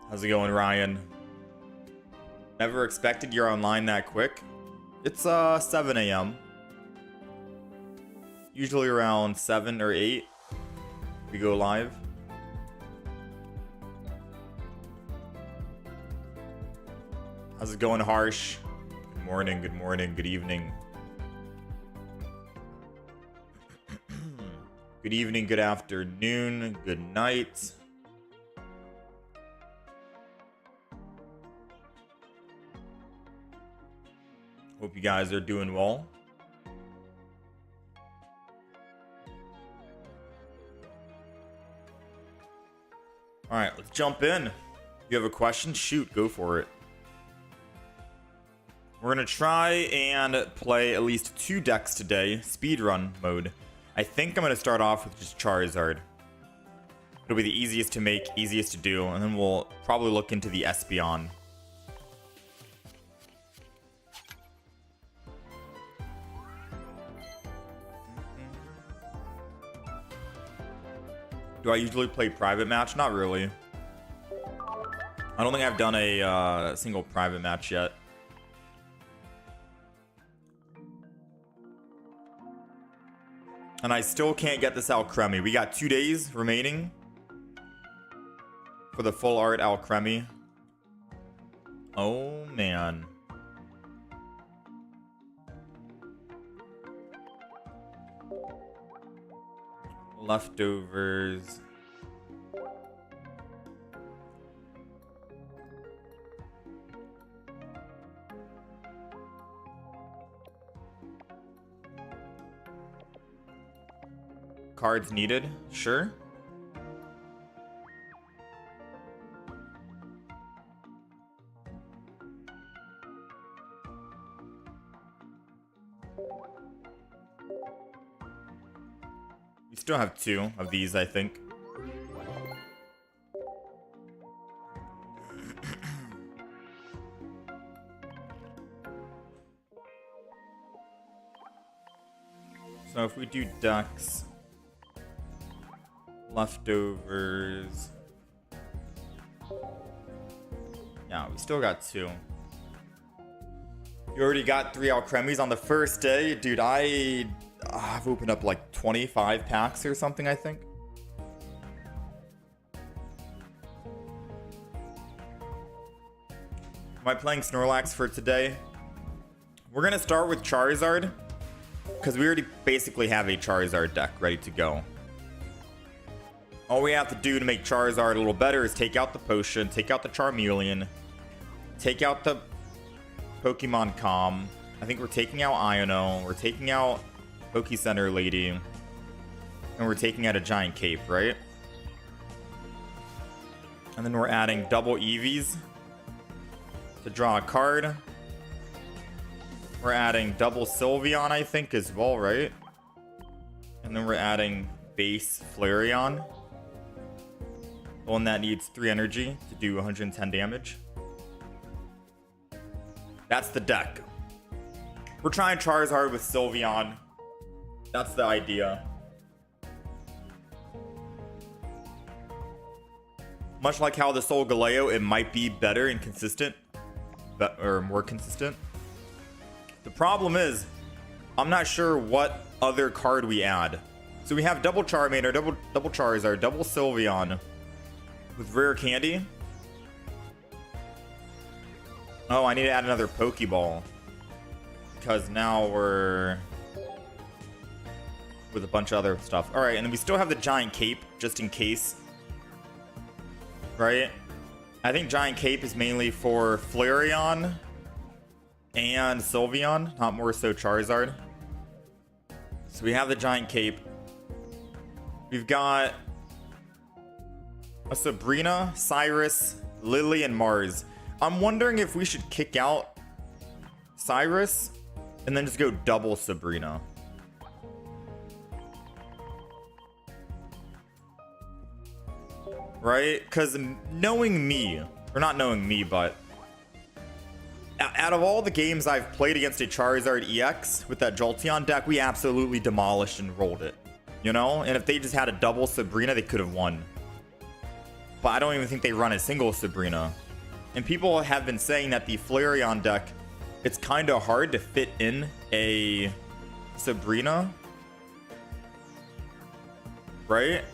How's it going, Ryan? Never expected you're online that quick. It's 7 a.m. Usually around 7 or 8 we go live. How's it going, Harsh? Good morning, good morning, good evening. Good evening, good afternoon, good night. Hope you guys are doing well. All right, let's jump in. If you have a question, shoot, go for it. We're gonna try and play at least 2 decks today, speedrun mode. I think I'm gonna start off with just Charizard. It'll be the easiest to make, easiest to do, and then we'll probably look into the Espeon. Do I usually play private match? Not really. I don't think I've done a single private match yet. And I still can't get this Alcremie. We got 2 days remaining for the full art Alcremie. Oh, man. Leftovers. Cards needed, sure. We still have 2 of these, I think. So if we do ducks, leftovers, yeah, we still got 2. You already got 3 Alcremies on the first day, dude. I've opened up like 25 packs or something, I think. Am I playing Snorlax for today? We're gonna start with Charizard because we already basically have a Charizard deck ready to go. All we have to do to make Charizard a little better is take out the potion, take out the Charmeleon, take out the Pokemon Com. I think we're taking out Iono, we're taking out Poke Center Lady, and we're taking out a Giant Cape, right? And then we're adding double Eevees to draw a card. We're adding double Sylveon, I think, as well, right? And then we're adding base Flareon. The one that needs 3 energy to do 110 damage. That's the deck. We're trying Charizard with Sylveon. That's the idea. Much like how the Solgaleo, it might be better and consistent, or more consistent. The problem is, I'm not sure what other card we add. So we have double Charmander, double Charizard, double Sylveon with rare candy. Oh, I need to add another Pokeball because now we're with a bunch of other stuff. All right, and then we still have the Giant Cape just in case, right? I think Giant Cape is mainly for Flareon and Sylveon, not more so Charizard. So we have the Giant Cape. We've got a Sabrina, Cyrus, Lily, and Mars. I'm wondering if we should kick out Cyrus and then just go double Sabrina. Right? Because knowing me, or not knowing me, but out of all the games I've played against a Charizard EX with that Jolteon deck, we absolutely demolished and rolled it. You know? And if they just had a double Sabrina, they could have won. but I don't even think they run a single Sabrina. And people have been saying that the Flareon deck, it's kind of hard to fit in a Sabrina, right?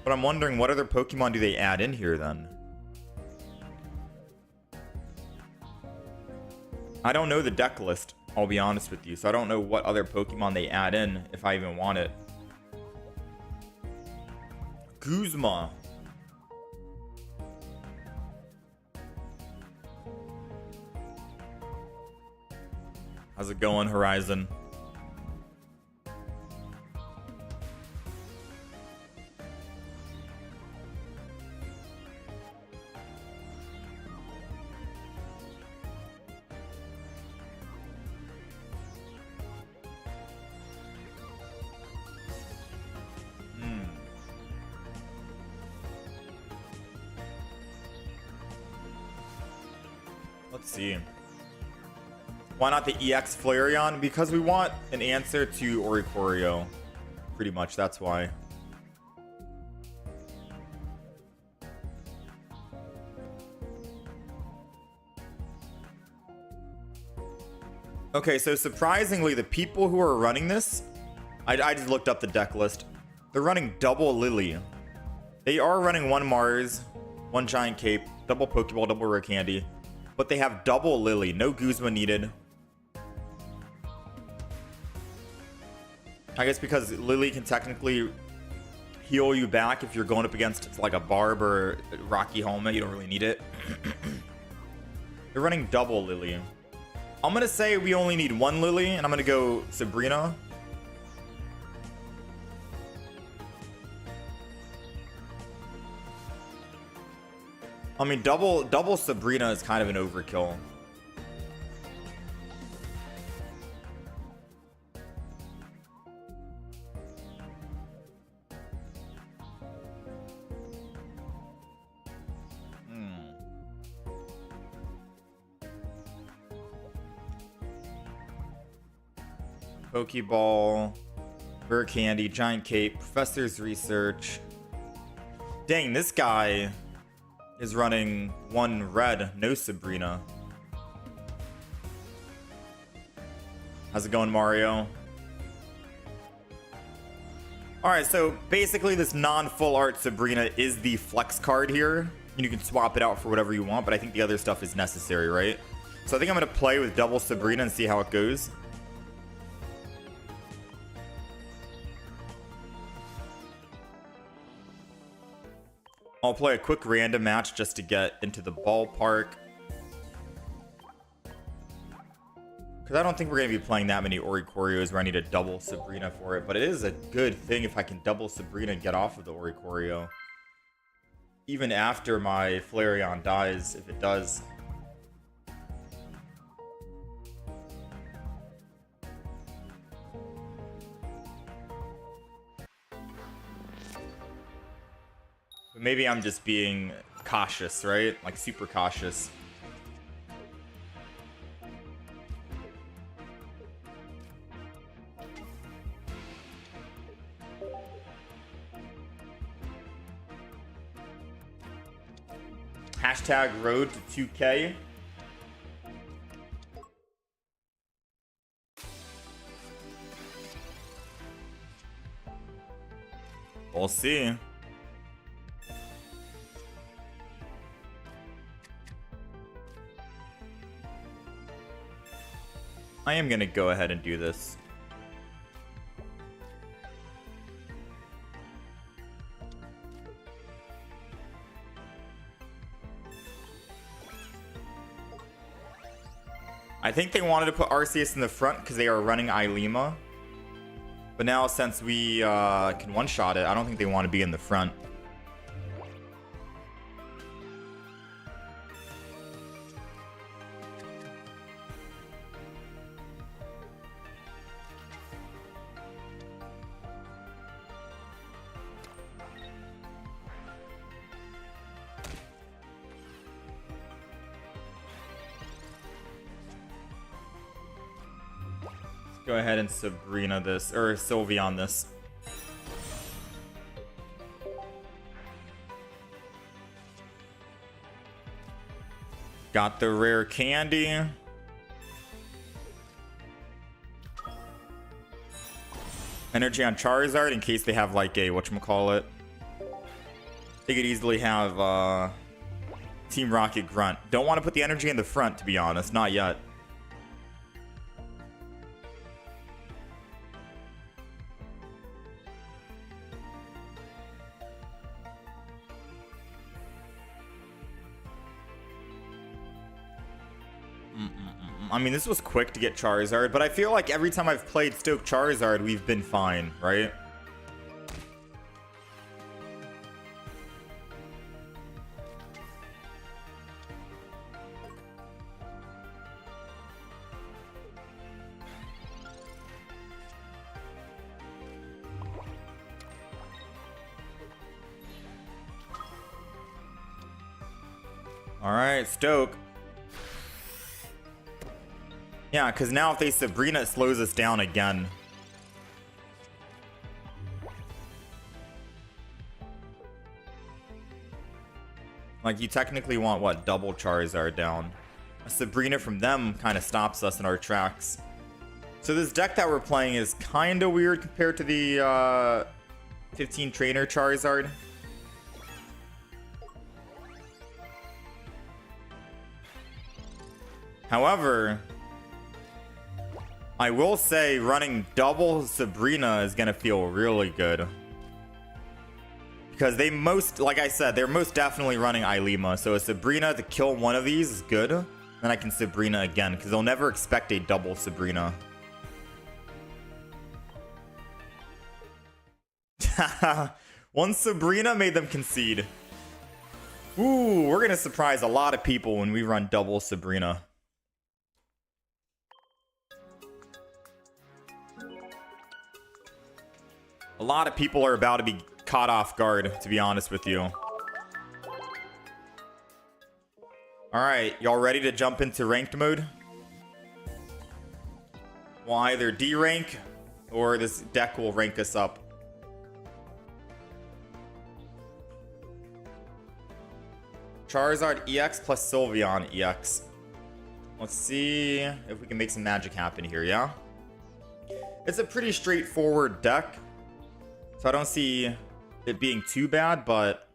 But I'm wondering what other Pokemon do they add in here then? I don't know the deck list, I'll be honest with you, so I don't know what other Pokemon they add in if I even want it. Guzma. How's it going, Horizon? Let's see. Why not the EX Flareon? Because we want an answer to Oricorio. Pretty much, that's why. Okay, so surprisingly, the people who are running this, I just looked up the deck list. They're running double Lily. They are running one Mars, one Giant Cape, double Pokeball, double Rare Candy. But they have double Lily. No Guzma needed. I guess because Lily can technically heal you back if you're going up against like a Barb or Rocky Helmet. You don't really need it. They're running double Lily. I'm going to say we only need one Lily, and I'm going to go Sabrina. I mean, double Sabrina is kind of an overkill. Pokeball, Rare Candy, Giant Cape, Professor's Research. Dang, this guy is running one red, no Sabrina. How's it going, Mario? Alright, so basically this non-full art Sabrina is the flex card here. You can swap it out for whatever you want, but I think the other stuff is necessary, right? So I think I'm going to play with double Sabrina and see how it goes. I'll play a quick random match just to get into the ballpark. Because I don't think we're going to be playing that many Oricorios where I need a double Sabrina for it. But it is a good thing if I can double Sabrina and get off of the Oricorio. Even after my Flareon dies, if it does. Maybe I'm just being cautious, right? Like super cautious. Hashtag road to 2K. We'll see. I am going to go ahead and do this. I think they wanted to put Arceus in the front because they are running Ilima. But now since we can one-shot it, I don't think they want to be in the front. Go ahead and Sabrina this, or Sylveon this. Got the rare candy. Energy on Charizard in case they have like a whatchamacallit. They could easily have Team Rocket Grunt. Don't want to put the energy in the front, to be honest. Not yet. I mean, this was quick to get Charizard, but I feel like every time I've played Stoke Charizard, we've been fine, right? All right, Stoke. Yeah, because now if they Sabrina, it slows us down again. Like, you technically want, what, double Charizard down. A Sabrina from them kind of stops us in our tracks. So this deck that we're playing is kind of weird compared to the 15 Trainer Charizard. However, I will say running double Sabrina is going to feel really good. Because they like I said, they're most definitely running Ilima. So a Sabrina to kill one of these is good. Then I can Sabrina again, because they'll never expect a double Sabrina. One Sabrina made them concede. Ooh, we're going to surprise a lot of people when we run double Sabrina. A lot of people are about to be caught off guard, to be honest with you. Alright, y'all ready to jump into ranked mode? We'll either D-rank, or this deck will rank us up. Charizard EX plus Sylveon EX. Let's see if we can make some magic happen here, yeah? It's a pretty straightforward deck. So I don't see it being too bad, but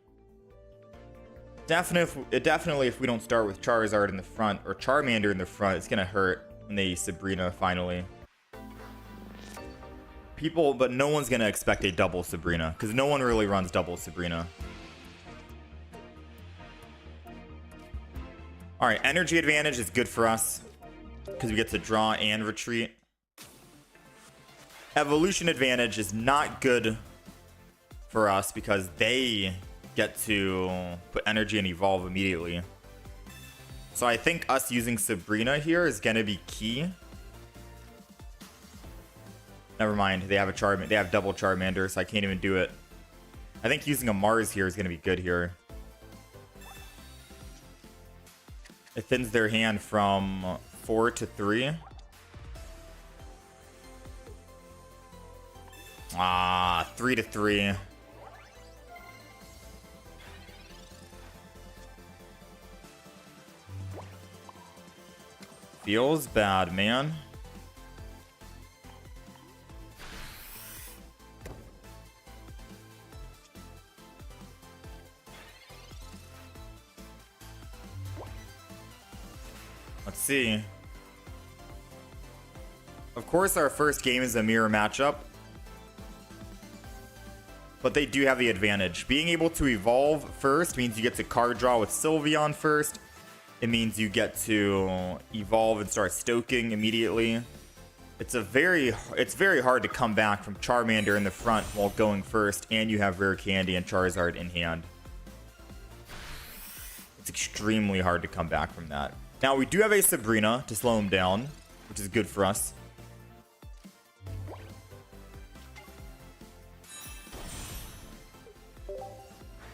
definitely if we don't start with Charizard in the front or Charmander in the front, it's gonna hurt when they Sabrina finally. But no one's gonna expect a double Sabrina because no one really runs double Sabrina. All right, energy advantage is good for us because we get to draw and retreat. Evolution advantage is not good for us because they get to put energy and evolve immediately. So I think us using Sabrina here is going to be key. Never mind, they have double Charmander, so I can't even do it. I think using a Mars here is going to be good here. It thins their hand from 4 to 3. Ah, 3 to 3. Feels bad, man. Let's see. Of course, our first game is a mirror matchup. But they do have the advantage. Being able to evolve first means you get to card draw with Sylveon first. It means you get to evolve and start stoking immediately. It's very hard to come back from Charmander in the front while going first, and you have Rare Candy and Charizard in hand. It's extremely hard to come back from that. Now, we do have a Sabrina to slow him down, which is good for us.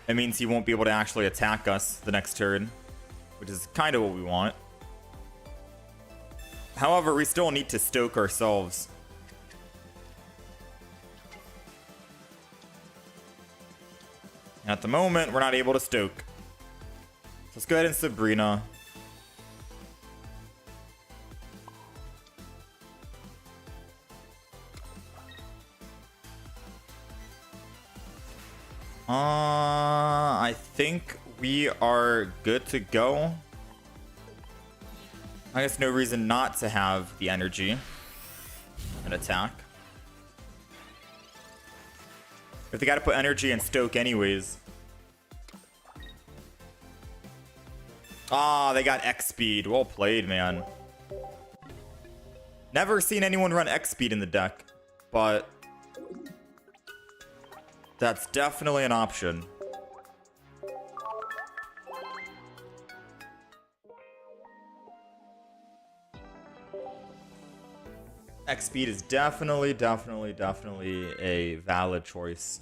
It means he won't be able to actually attack us the next turn, which is kind of what we want. However, we still need to stoke ourselves. At the moment, we're not able to stoke. So let's go ahead and Sabrina. I think we are good to go. I guess no reason not to have the energy and attack. If they gotta put energy in Stoke anyways. Ah, they got X speed. Well played, man. Never seen anyone run X speed in the deck, but that's definitely an option. X speed is definitely a valid choice.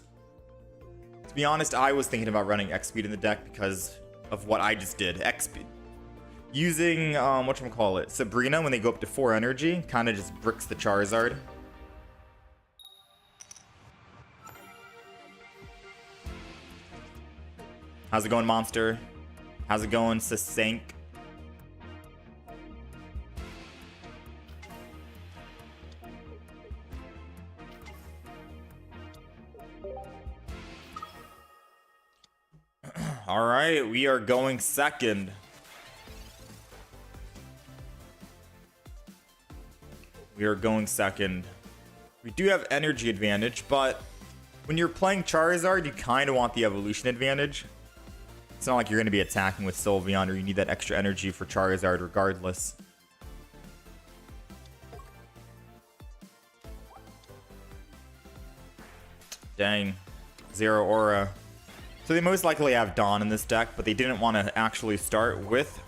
To be honest, I was thinking about running X speed in the deck because of what I just did. X speed. Using, whatchamacallit, Sabrina when they go up to 4 energy kind of just bricks the Charizard. How's it going, Monster? How's it going, Sasank? All right, we are going second. We are going second. We do have energy advantage, but when you're playing Charizard, you kind of want the evolution advantage. It's not like you're going to be attacking with Sylveon or you need that extra energy for Charizard regardless. Dang. Zero Aura. So they most likely have Dawn in this deck, but they didn't want to actually start with...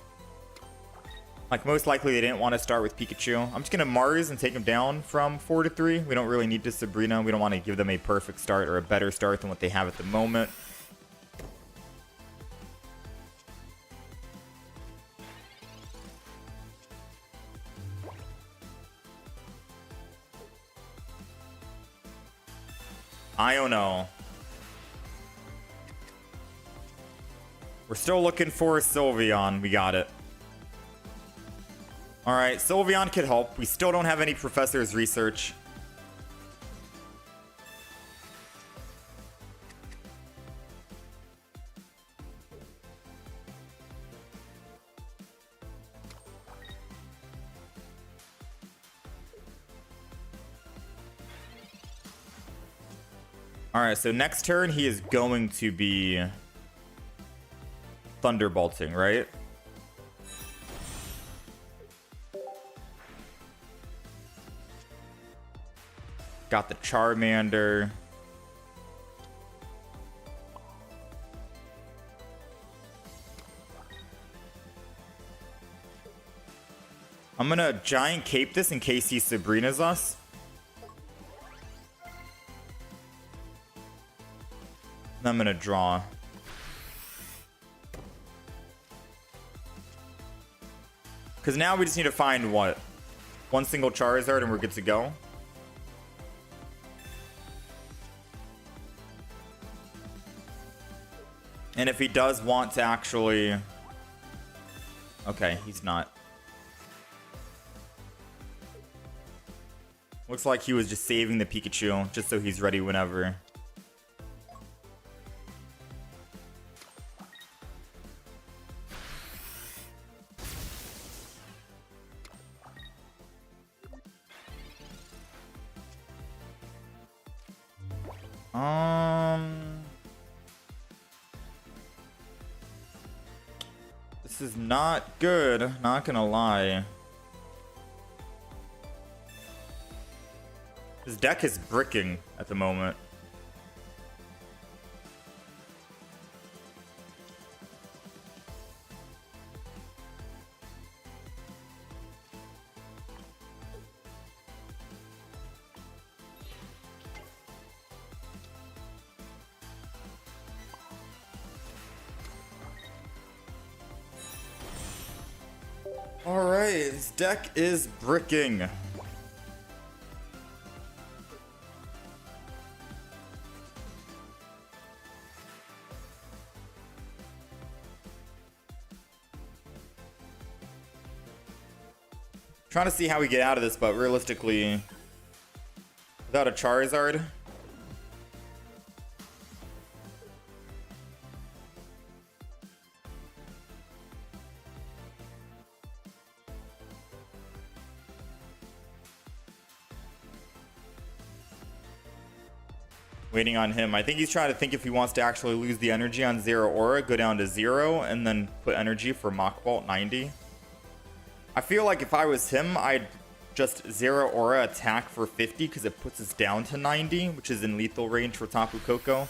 Like, most likely they didn't want to start with Pikachu. I'm just going to Mars and take him down from 4 to 3. We don't really need to Sabrina. We don't want to give them a perfect start or a better start than what they have at the moment. I don't know. We're still looking for Sylveon. We got it. Alright, Sylveon could help. We still don't have any Professor's Research. Alright, so next turn he is going to be Thunderbolting, right? Got the Charmander. I'm gonna Giant Cape this in case he Sabrina's us. And I'm gonna draw. Because now we just need to find what? One single Charizard and we're good to go. And if he does want to actually... Okay, he's not. Looks like he was just saving the Pikachu, just so he's ready whenever. This is not good, not gonna lie. His deck is bricking at the moment. Alright, his deck is bricking. Trying to see how we get out of this, but realistically, without a Charizard, Waiting on him. I think he's trying to think if he wants to actually lose the energy on Zero Aura, go down to 0, and then put energy for Mach Bolt 90. I feel like if I was him, I'd just Zero Aura attack for 50 because it puts us down to 90, which is in lethal range for Tapu Koko.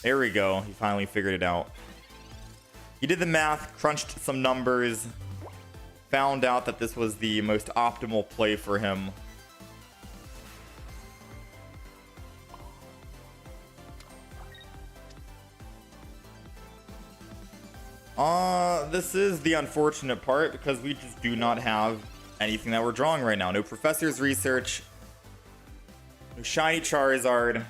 There we go. He finally figured it out. He did the math, crunched some numbers, found out that this was the most optimal play for him. This is the unfortunate part because we just do not have anything that we're drawing right now. No Professor's Research, no shiny Charizard.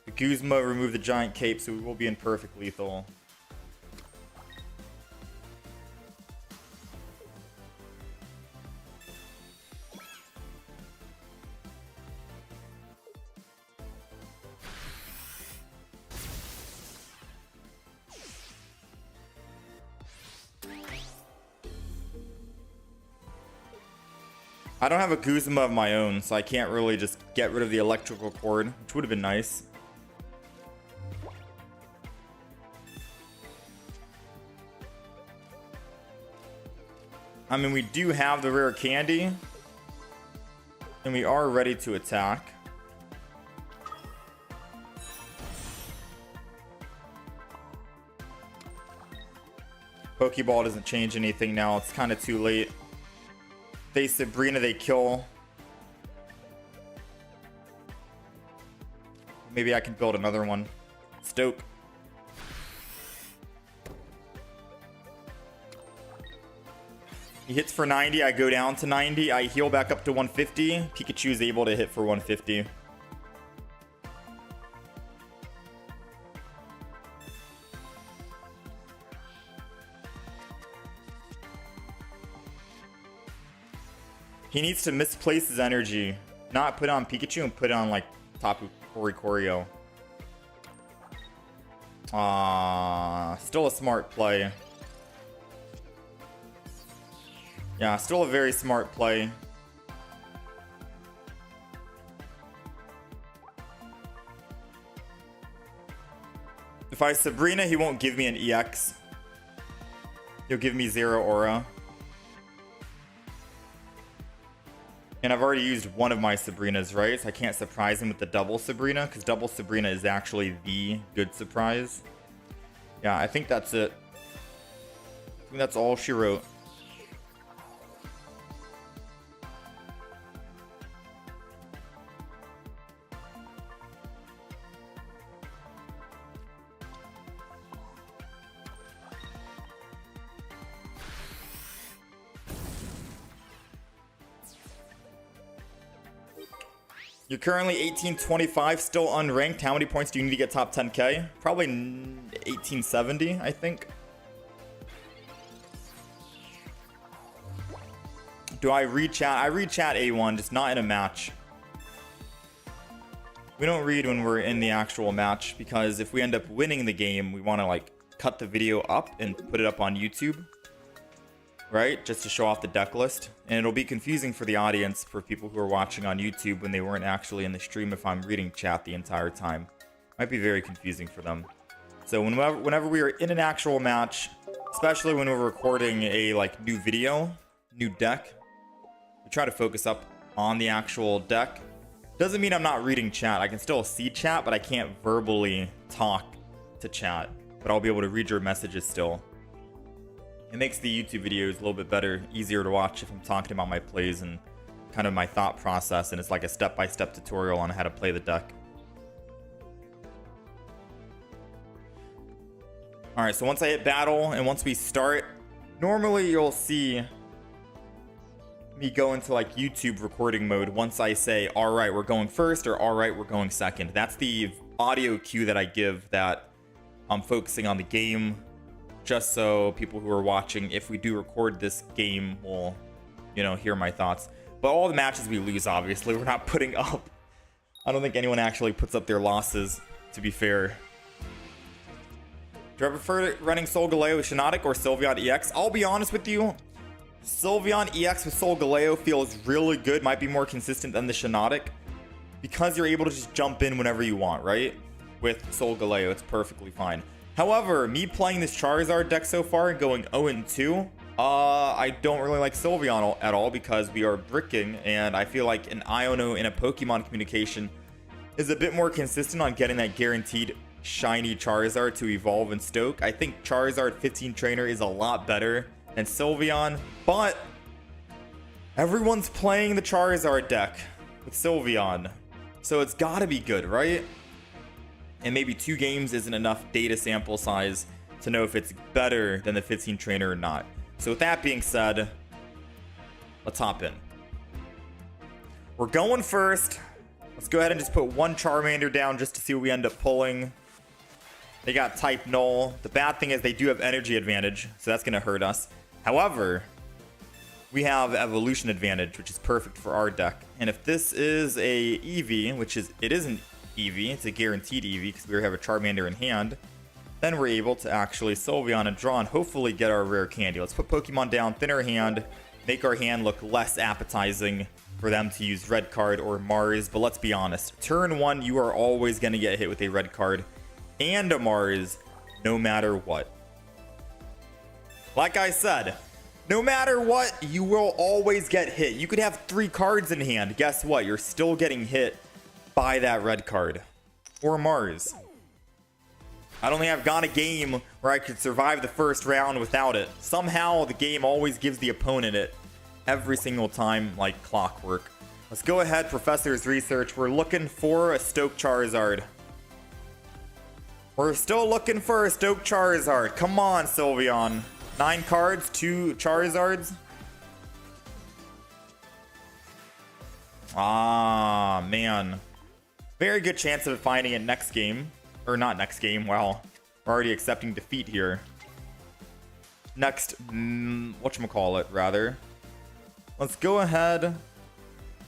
The Guzma removed the giant cape, so we will be in perfect lethal. I don't have a Guzma of my own, so I can't really just get rid of the electrical cord, which would have been nice. I mean, we do have the rare candy, and we are ready to attack. Pokeball doesn't change anything now. It's kind of too late. They Sabrina, they kill. Maybe I can build another one. Stoke. He hits for 90. I go down to 90. I heal back up to 150. Pikachu is able to hit for 150. He needs to misplace his energy, not put on Pikachu and put it on like Tapu Koryo. Still a smart play. Yeah, still a very smart play. If I Sabrina, he won't give me an EX. He'll give me Zero Aura. And I've already used one of my Sabrinas, right? So I can't surprise him with the double Sabrina, because double Sabrina is actually the good surprise. Yeah, I think that's it. I think that's all she wrote. You're currently 1825, still unranked. How many points do you need to get top 10k? Probably 1870, I think. Do I read chat? I read chat A1, just not in a match. We don't read when we're in the actual match, because if we end up winning the game, we want to like cut the video up and put it up on YouTube. Right? Just to show off the deck list. And it'll be confusing for the audience, for people who are watching on YouTube when they weren't actually in the stream if I'm reading chat the entire time. Might be very confusing for them. So whenever we are in an actual match, especially when we're recording a like new video, new deck, we try to focus up on the actual deck. Doesn't mean I'm not reading chat. I can still see chat, but I can't verbally talk to chat. But I'll be able to read your messages still. It makes the YouTube videos a little bit better, easier to watch if I'm talking about my plays and kind of my thought process, and it's like a step-by-step tutorial on how to play the deck. Alright, so once I hit battle and once we start, normally you'll see me go into like YouTube recording mode once I say, alright, we're going first, or alright, we're going second. That's the audio cue that I give that I'm focusing on the game. Just so people who are watching, if we do record this game, will, you know, hear my thoughts. But all the matches we lose, obviously, we're not putting up. I don't think anyone actually puts up their losses, to be fair. Do I prefer running Solgaleo with Shiinotic or Sylveon EX? I'll be honest with you. Sylveon EX with Solgaleo feels really good. Might be more consistent than the Shiinotic. because you're able to just jump in whenever you want, right? With Solgaleo, it's perfectly fine. However, me playing this Charizard deck so far and going 0-2, I don't really like Sylveon at all because we are bricking, and I feel like an Iono in a Pokemon communication is a bit more consistent on getting that guaranteed shiny Charizard to evolve and stoke. I think Charizard 15 trainer is a lot better than Sylveon, but everyone's playing the Charizard deck with Sylveon, so it's gotta be good, right? And maybe 2 games isn't enough data sample size to know if it's better than the 15 trainer or not. So with that being said, let's hop in. We're going first. Let's go ahead and just put 1 Charmander down just to see what we end up pulling. They got type null. The bad thing is they do have energy advantage, so that's going to hurt us. However, we have evolution advantage, which is perfect for our deck. And if this is a Eevee, which is, it isn't Eevee, it's a guaranteed Eevee because we have a Charmander in hand, then we're able to actually Sylveon and draw and hopefully get our rare candy. Let's put Pokemon down, thin our hand, make our hand look less appetizing for them to use red card or Mars. But let's be honest, turn 1, you are always going to get hit with a red card and a Mars, no matter what. Like I said, no matter what, you will always get hit. You could have 3 cards in hand. Guess what? You're still getting hit by that red card or Mars. I don't think I've got a game where I could survive the first round without it. Somehow the game always gives the opponent it every single time, like clockwork. Let's go ahead, Professor's Research. We're looking for a Stoke Charizard. We're still looking for a Stoke Charizard. Come on, Sylveon. 9 cards, 2 Charizards. Ah, man. Very good chance of finding it next game. Or not next game. Wow. We're already accepting defeat here. Next, whatchamacallit, rather. Let's go ahead.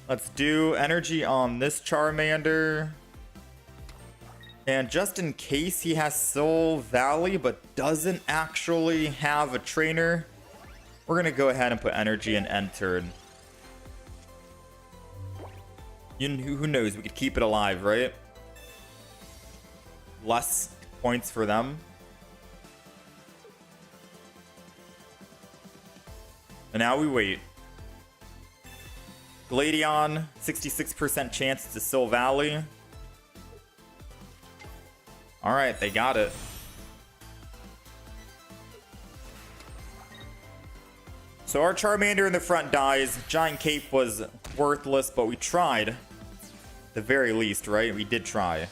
Let's do energy on this Charmander. And just in case he has Soul Valley but doesn't actually have a trainer, we're going to go ahead and put energy in end turn. Who knows? We could keep it alive, right? Less points for them. And now we wait. Gladion, 66% chance to Soul Valley. Alright, they got it. So our Charmander in the front dies. Giant Cape was worthless, but we tried. At the very least, right? We did try.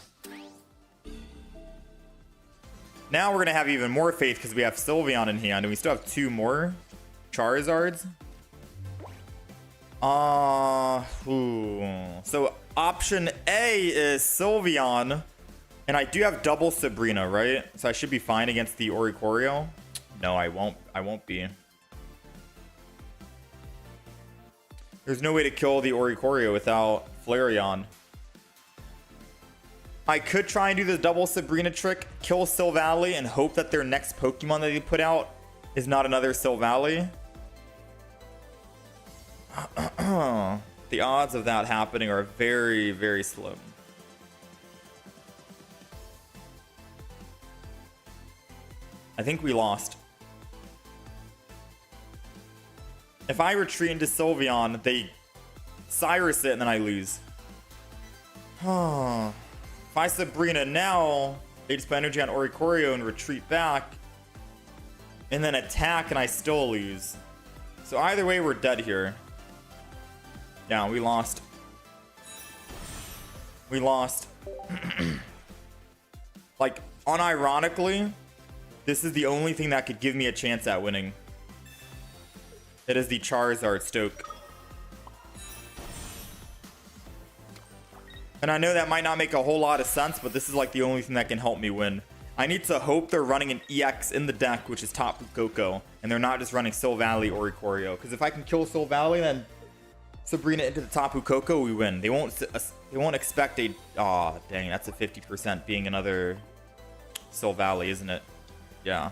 Now we're going to have even more faith because we have Sylveon in hand, and we still have 2 more Charizards. So option A is Sylveon. And I do have double Sabrina, right? So I should be fine against the Oricorio. No, I won't. I won't be. There's no way to kill the Oricorio without Flareon. I could try and do the double Sabrina trick, kill Silvally, and hope that their next Pokemon that they put out is not another Silvally. The odds of that happening are very, very slim. I think we lost. If I retreat into Sylveon, they Cyrus it and then I lose. If I Sabrina now, they just put energy on Oricorio and retreat back. And then attack and I still lose. So either way, we're dead here. Yeah, we lost. We lost. Like, unironically, this is the only thing that could give me a chance at winning. It is the Charizard Stoke. And I know that might not make a whole lot of sense, but this is like the only thing that can help me win. I need to hope they're running an EX in the deck, which is Tapu Koko, and they're not just running Silvally or Oricorio. Because if I can kill Silvally, then Sabrina into the Tapu Koko, we win. They won't expect a... Aw, dang, that's a 50% being another Silvally, isn't it? Yeah.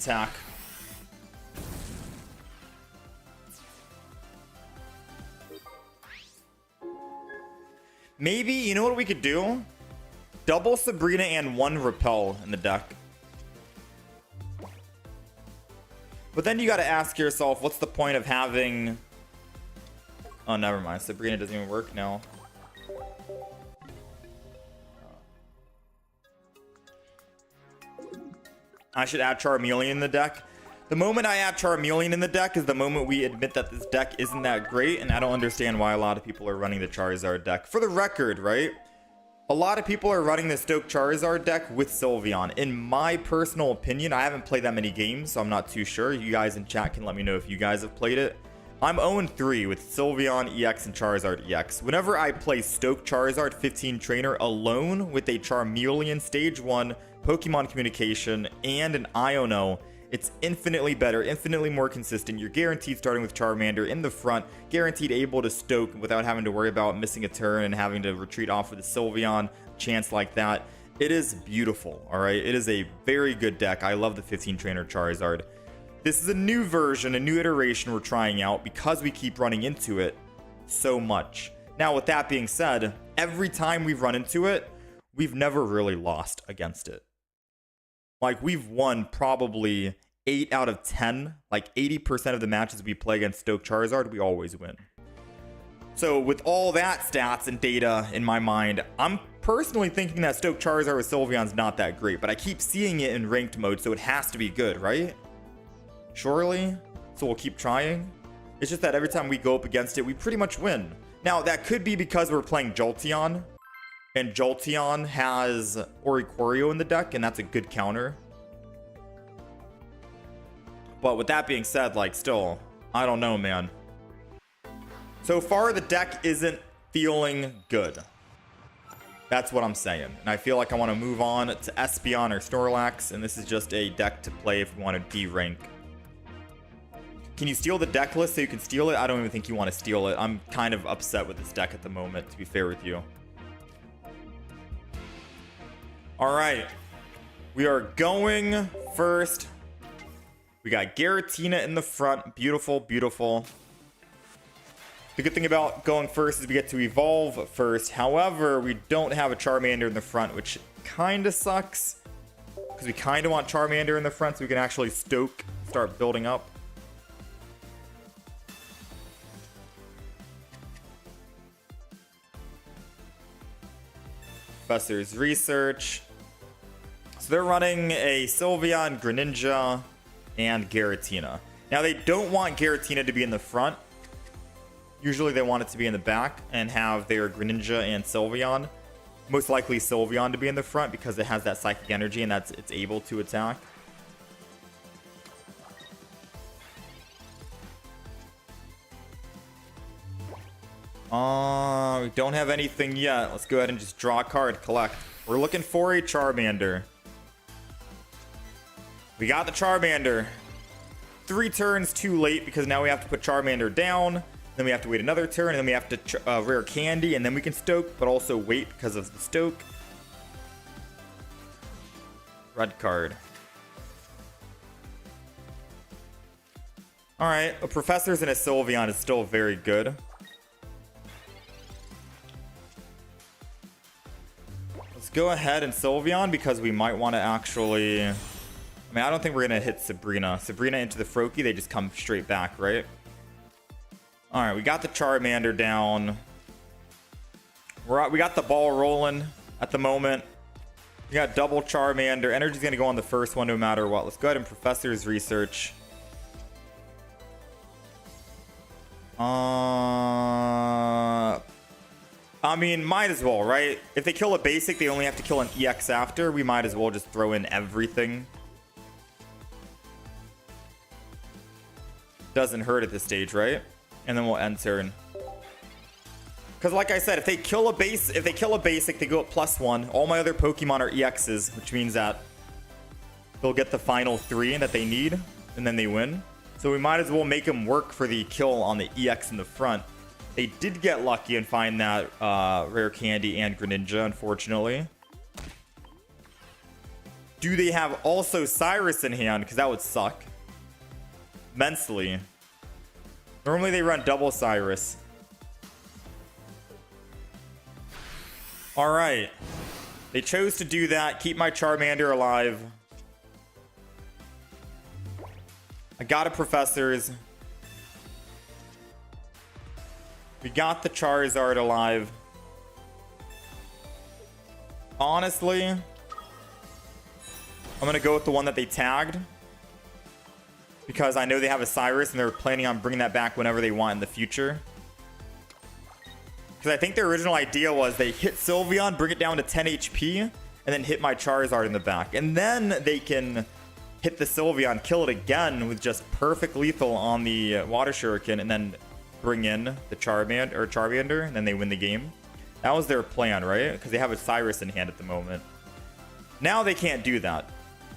attack. Maybe, you know what we could do? Double Sabrina and 1 Repel in the deck. But then you got to ask yourself, what's the point of having... Oh, never mind. Sabrina doesn't even work now. I should add Charmeleon in the deck. The moment I add Charmeleon in the deck is the moment we admit that this deck isn't that great, and I don't understand why a lot of people are running the Charizard deck. For the record, right? A lot of people are running the Stoke Charizard deck with Sylveon. In my personal opinion, I haven't played that many games, so I'm not too sure. You guys in chat can let me know if you guys have played it. I'm 0-3 with Sylveon EX and Charizard EX. Whenever I play Stoke Charizard 15 Trainer alone with a Charmeleon Stage 1 Pokemon Communication and an Iono, it's infinitely better, infinitely more consistent. You're guaranteed starting with Charmander in the front, guaranteed able to Stoke without having to worry about missing a turn and having to retreat off with a Sylveon chance like that. It is beautiful, all right? It is a very good deck. I love the 15 Trainer Charizard. This is a new version, a new iteration we're trying out because we keep running into it so much. Now, with that being said, every time we've run into it, we've never really lost against it. Like, we've won probably 8 out of 10, like 80% of the matches we play against Stoke Charizard, we always win. So with all that stats and data in my mind, I'm personally thinking that Stoke Charizard with Sylveon's not that great, but I keep seeing it in ranked mode, so it has to be good, right? Surely? So we'll keep trying. It's just that every time we go up against it, we pretty much win. Now, that could be because we're playing Jolteon, and Jolteon has Oricorio in the deck, and that's a good counter. But with that being said, like, still, I don't know, man. So far, the deck isn't feeling good. That's what I'm saying. And I feel like I want to move on to Espeon or Snorlax, and this is just a deck to play if we want to D-rank. Can you steal the deck list so you can steal it? I don't even think you want to steal it. I'm kind of upset with this deck at the moment, to be fair with you. All right. We are going first. We got Giratina in the front. Beautiful, beautiful. The good thing about going first is we get to evolve first. However, we don't have a Charmander in the front, which kind of sucks. Because we kind of want Charmander in the front so we can actually Stoke, start building up. Professor's Research. So they're running a Sylveon, Greninja, and Giratina. Now, they don't want Giratina to be in the front. Usually they want it to be in the back and have their Greninja and Sylveon. Most likely Sylveon to be in the front because it has that Psychic Energy and it's able to attack. We don't have anything yet. Let's go ahead and just draw a card, collect. We're looking for a Charmander. We got the Charmander. 3 turns too late because now we have to put Charmander down. Then we have to wait another turn, and then we have to rare candy, and then we can Stoke, but also wait because of the Stoke. Red card. Alright, a Professor's and a Sylveon is still very good. Let's go ahead and Sylveon because we might want to actually... I mean, I don't think we're going to hit Sabrina. Sabrina into the Froakie, they just come straight back, right? Alright, we got the Charmander down. We got the ball rolling at the moment. We got double Charmander. Energy's going to go on the first one no matter what. Let's go ahead and Professor's Research. I mean, might as well, right? If they kill a basic, they only have to kill an EX after. We might as well just throw in everything. Doesn't hurt at this stage, right? And then we'll end turn. Because like I said, if they kill a basic, they go up +1. All my other Pokemon are EXs, which means that they'll get the final 3 that they need, and then they win. So we might as well make them work for the kill on the EX in the front. They did get lucky and find that rare candy and Greninja, unfortunately. do they have also Cyrus in hand? Because that would suck immensely. Normally they run double Cyrus. Alright. They chose to do that. Keep my Charmander alive. I got a Professor's. We got the Charizard alive. Honestly, I'm going to go with the one that they tagged. Because I know they have a Cyrus and they're planning on bringing that back whenever they want in the future. Because I think their original idea was they hit Sylveon, bring it down to 10 HP, and then hit my Charizard in the back. And then they can hit the Sylveon, kill it again with just perfect lethal on the Water Shuriken, and then bring in the Charmander, and then they win the game. That was their plan, right? Because they have a Cyrus in hand at the moment. Now they can't do that.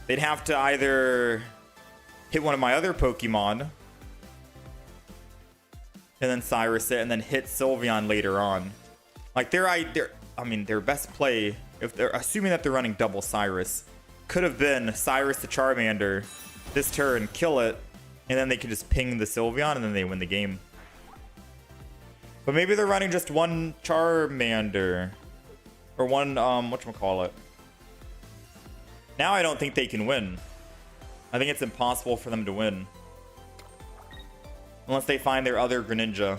They'd have to either hit one of my other Pokemon, and then Cyrus it, and then hit Sylveon later on. Like their best play, if they're assuming that they're running double Cyrus, could have been Cyrus the Charmander this turn, kill it, and then they can just ping the Sylveon, and then they win the game. But maybe they're running just one Charmander. Or one, whatchamacallit. Now I don't think they can win. I think it's impossible for them to win. Unless they find their other Greninja.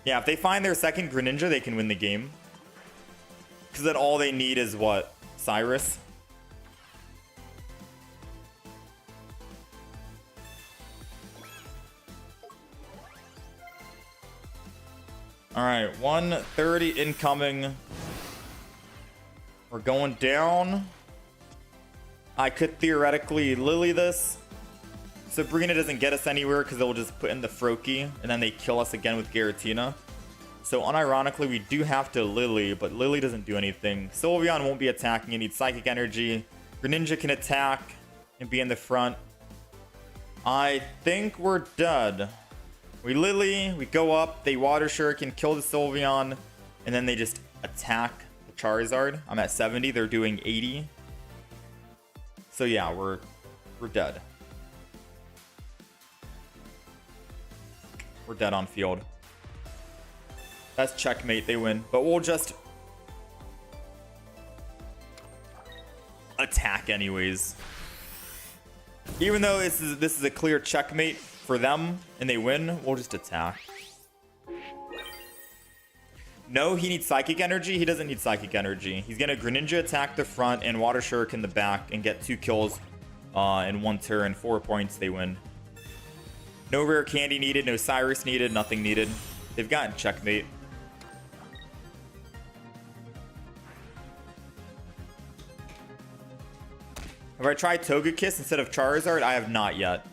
Yeah, if they find their second Greninja, they can win the game. Because then all they need is what? Cyrus? Alright, 130 incoming. We're going down. I could theoretically Lily this. Sabrina doesn't get us anywhere because they'll just put in the Froakie and then they kill us again with Giratina. So unironically, we do have to Lily, but Lily doesn't do anything. Sylveon won't be attacking. It needs Psychic Energy. Greninja can attack and be in the front. I think we're dead. We Lily, we go up, they Water Shuriken, kill the Sylveon, and then they just attack the Charizard. I'm at 70, they're doing 80. So yeah, we're dead. We're dead on field. That's checkmate, they win. But we'll just attack anyways. Even though this is a clear checkmate for them and they win, we'll just attack. No, he needs Psychic Energy. He doesn't need Psychic Energy. He's gonna Greninja attack the front and Water Shuriken the back and get 2 kills in 1 turn. 4 points, they win. No rare candy needed, no Cyrus needed, nothing needed. They've gotten checkmate. Have I tried Togekiss instead of Charizard? I have not yet.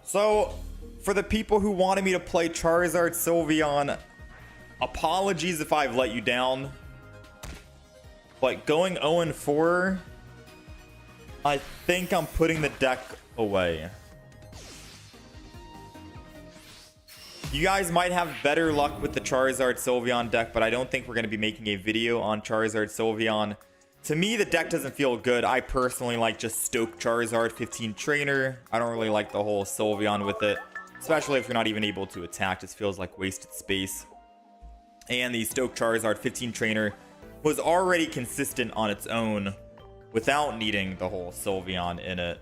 So, for the people who wanted me to play Charizard Sylveon, apologies if I've let you down. But going 0-4, I think I'm putting the deck away. You guys might have better luck with the Charizard Sylveon deck, but I don't think we're going to be making a video on Charizard Sylveon. To me, the deck doesn't feel good. I personally like just Stoke Charizard 15 Trainer. I don't really like the whole Sylveon with it, especially if you're not even able to attack. It just feels like wasted space. And the Stoke Charizard 15 Trainer was already consistent on its own without needing the whole Sylveon in it.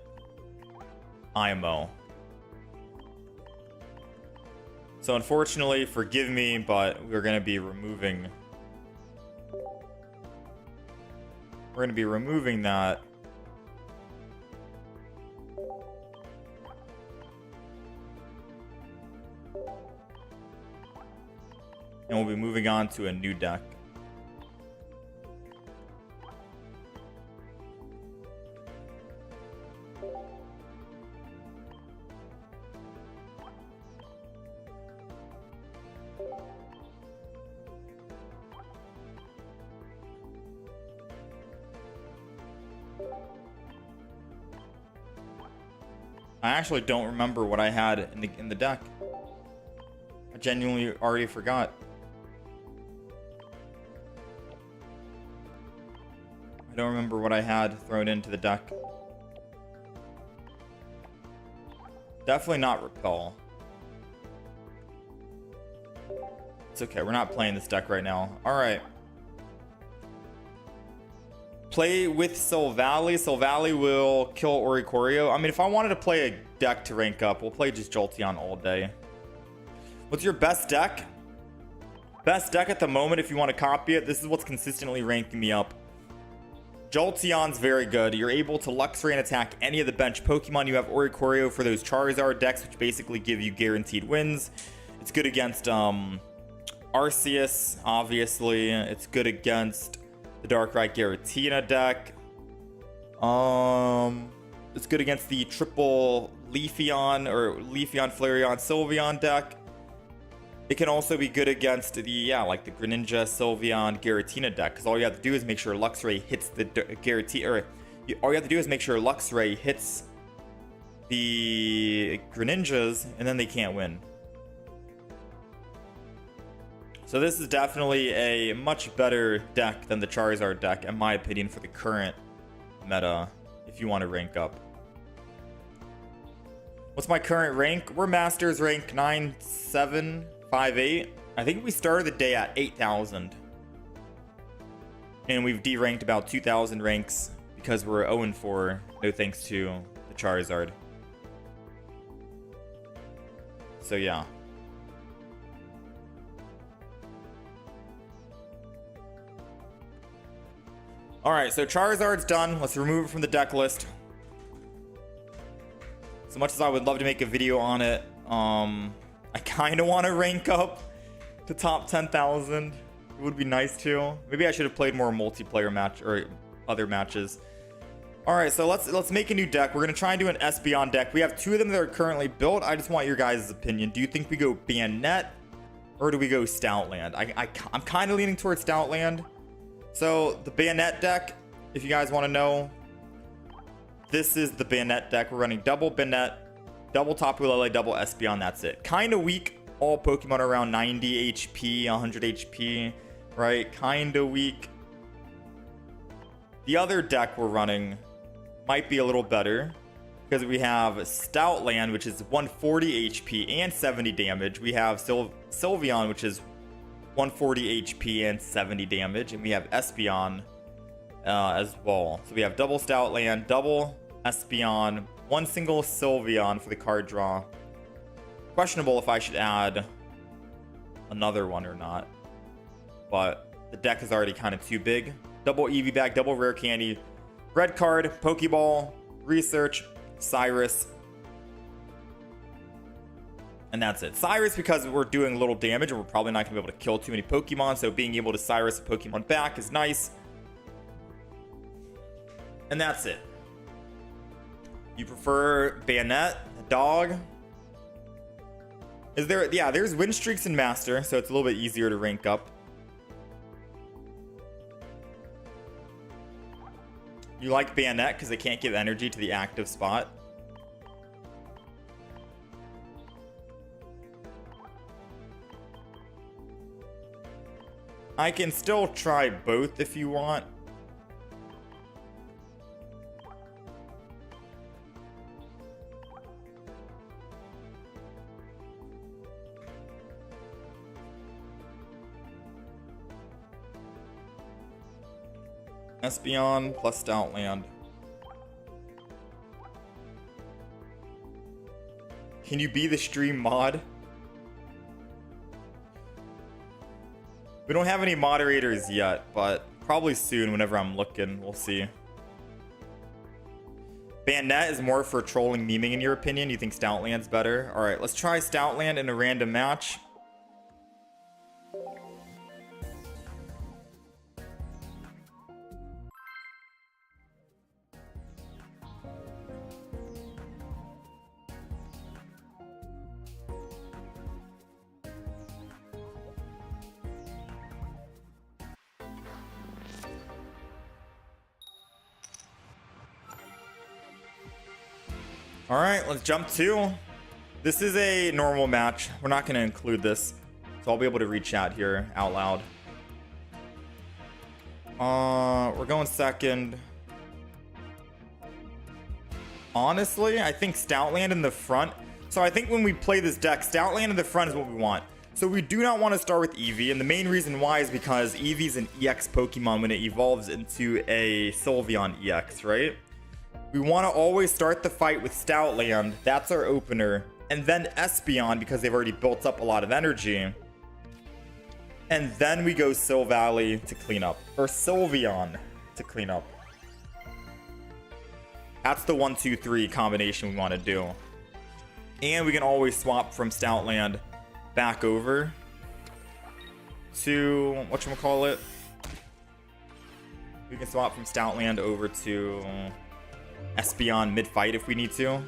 IMO. So unfortunately, forgive me, but we're going to be removing... We're going to be removing that. And we'll be moving on to a new deck. I actually don't remember what I had in the deck. I genuinely already forgot. I don't remember what I had thrown into the deck. Definitely not Repel. It's okay. We're not playing this deck right now. All right. Play with Silvally. Silvally will kill Oricorio. I mean, if I wanted to play a deck to rank up, we'll play just Jolteon all day. What's your best deck? Best deck at the moment, if you want to copy it, this is what's consistently ranking me up. Jolteon's very good. You're able to Luxray and attack any of the bench Pokemon. You have Oricorio for those Charizard decks, which basically give you guaranteed wins. It's good against Arceus, obviously. It's good against the Darkrai Giratina deck. It's good against the triple Leafeon or Leafeon, Flareon, Sylveon deck. It can also be good against the, like the Greninja, Sylveon, Giratina deck, because all you have to do is make sure Luxray hits the Giratina, or all you have to do is make sure Luxray hits the Greninjas, and then they can't win. So this is definitely a much better deck than the Charizard deck, in my opinion, for the current meta, if you want to rank up. What's my current rank? We're Masters rank 9758. I think we started the day at 8,000. And we've deranked about 2,000 ranks because we're 0-4, no thanks to the Charizard. So yeah. Alright, so Charizard's done. Let's remove it from the deck list. As much as I would love to make a video on it, I kind of want to rank up to top 10,000. It would be nice to. Maybe I should have played more multiplayer match or other matches. Alright, so let's make a new deck. We're going to try and do an Espeon deck. We have two of them that are currently built. I just want your guys' opinion. Do you think we go Banette or do we go Stoutland? I'm kind of leaning towards Stoutland. So the Banette deck, if you guys want to know, this is the Banette deck. We're running double Banette, double Tapu Lele, double Espeon. That's it. Kind of weak. All Pokemon are around 90 HP, 100 HP, right? Kind of weak. The other deck we're running might be a little better because we have Stoutland, which is 140 HP and 70 damage. We have Sylveon, which is 140 HP and 70 damage, and we have Espeon as well. So we have double Stoutland, double Espeon, one single Sylveon for the card draw. Questionable if I should add another one or not, but the deck is already kind of too big. Double Eevee bag, double rare candy, red card, Pokeball, research, Cyrus. And that's it. Cyrus, because we're doing little damage and we're probably not going to be able to kill too many Pokemon, so being able to Cyrus a Pokemon back is nice. And that's it. You prefer Banette, a dog? Is there... Yeah, there's win streaks in Master, so it's a little bit easier to rank up. You like Banette because they can't give energy to the active spot. I can still try both if you want. Espeon plus Stoutland. Can you be the stream mod? We don't have any moderators yet, but probably soon whenever I'm looking, we'll see. Banette is more for trolling meming in your opinion. You think Stoutland's better? Alright, let's try Stoutland in a random match. All right, let's jump to. This is a normal match. We're not going to include this, so I'll be able to read chat here out loud. We're going second. Honestly, I think Stoutland in the front. So I think when we play this deck, Stoutland in the front is what we want. So we do not want to start with Eevee, and the main reason why is because Eevee's an EX Pokemon when it evolves into a Sylveon EX, right? We want to always start the fight with Stoutland. That's our opener. And then Espeon, because they've already built up a lot of energy. And then we go Sylvally to clean up. Or Sylveon to clean up. That's the 1-2-3 combination we want to do. And we can always swap from Stoutland back over to whatchamacallit. We can swap from Stoutland over to Espeon mid-fight if we need to.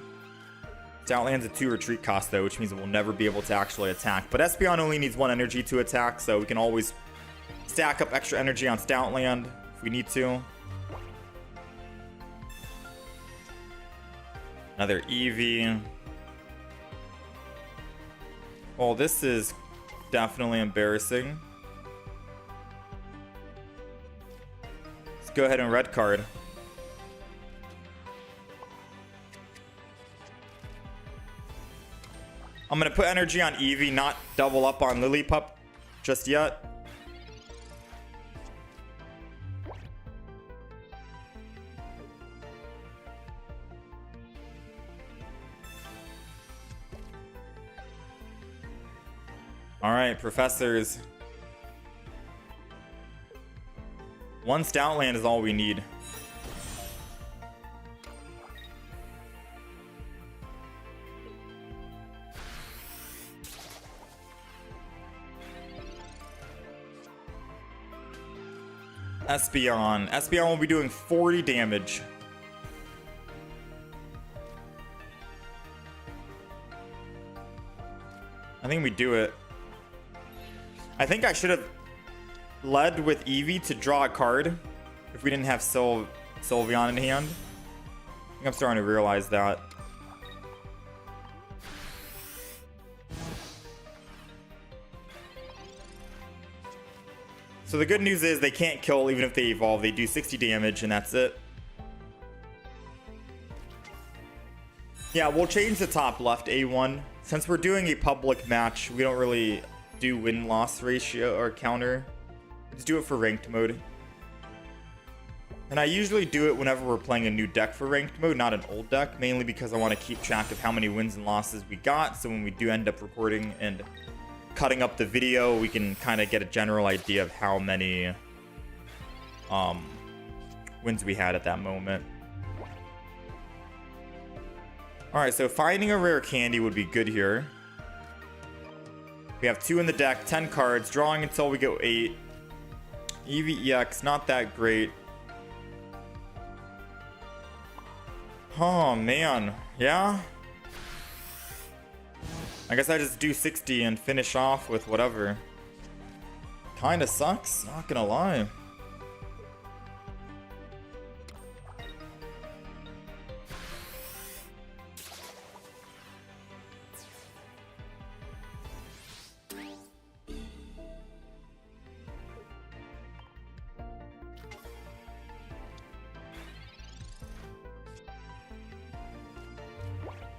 Stoutland's a 2 retreat cost though, which means we'll never be able to actually attack. But Espeon only needs 1 energy to attack, so we can always stack up extra energy on Stoutland if we need to. Another Eevee. Well, this is definitely embarrassing. Let's go ahead and red card. I'm going to put energy on Eevee, not double up on Lillipup just yet. All right, professors. 1 Stoutland is all we need. Espeon. Espeon will be doing 40 damage. I think we do it. I think I should have led with Eevee to draw a card if we didn't have Sylveon in hand. I think I'm starting to realize that. So the good news is they can't kill even if they evolve. They do 60 damage and that's it. Yeah, we'll change the top left A1. Since we're doing a public match, we don't really do win-loss ratio or counter. Let's do it for ranked mode. And I usually do it whenever we're playing a new deck for ranked mode, not an old deck, mainly because I want to keep track of how many wins and losses we got, so when we do end up recording and cutting up the video, we can kind of get a general idea of how many wins we had at that moment. Alright, so finding a rare candy would be good here. We have 2 in the deck, 10 cards, drawing until we go 8. Eevee EX, not that great. Oh, man. Yeah? I guess I just do 60 and finish off with whatever. Kinda sucks, not gonna lie.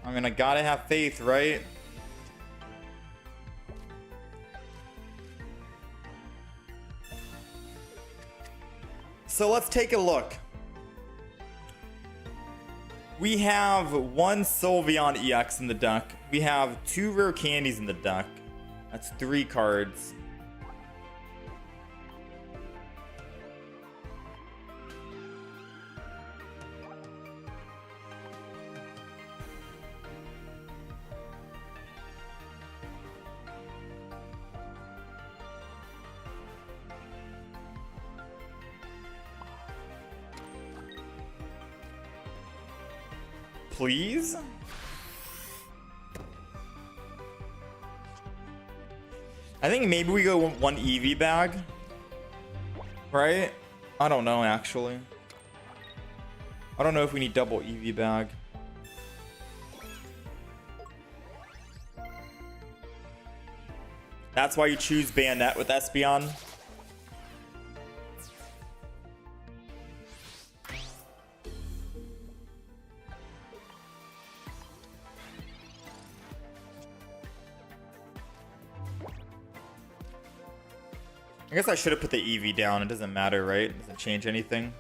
I mean, I gotta have faith, right? So let's take a look. We have 1 Sylveon EX in the deck. We have 2 rare candies in the deck. That's 3 cards. Please? I think maybe we go 1 Eevee bag. Right? I don't know, actually. I don't know if we need double Eevee bag. That's why you choose Banette with Espeon. I guess I should have put the Eevee down. It doesn't matter, right? It doesn't change anything.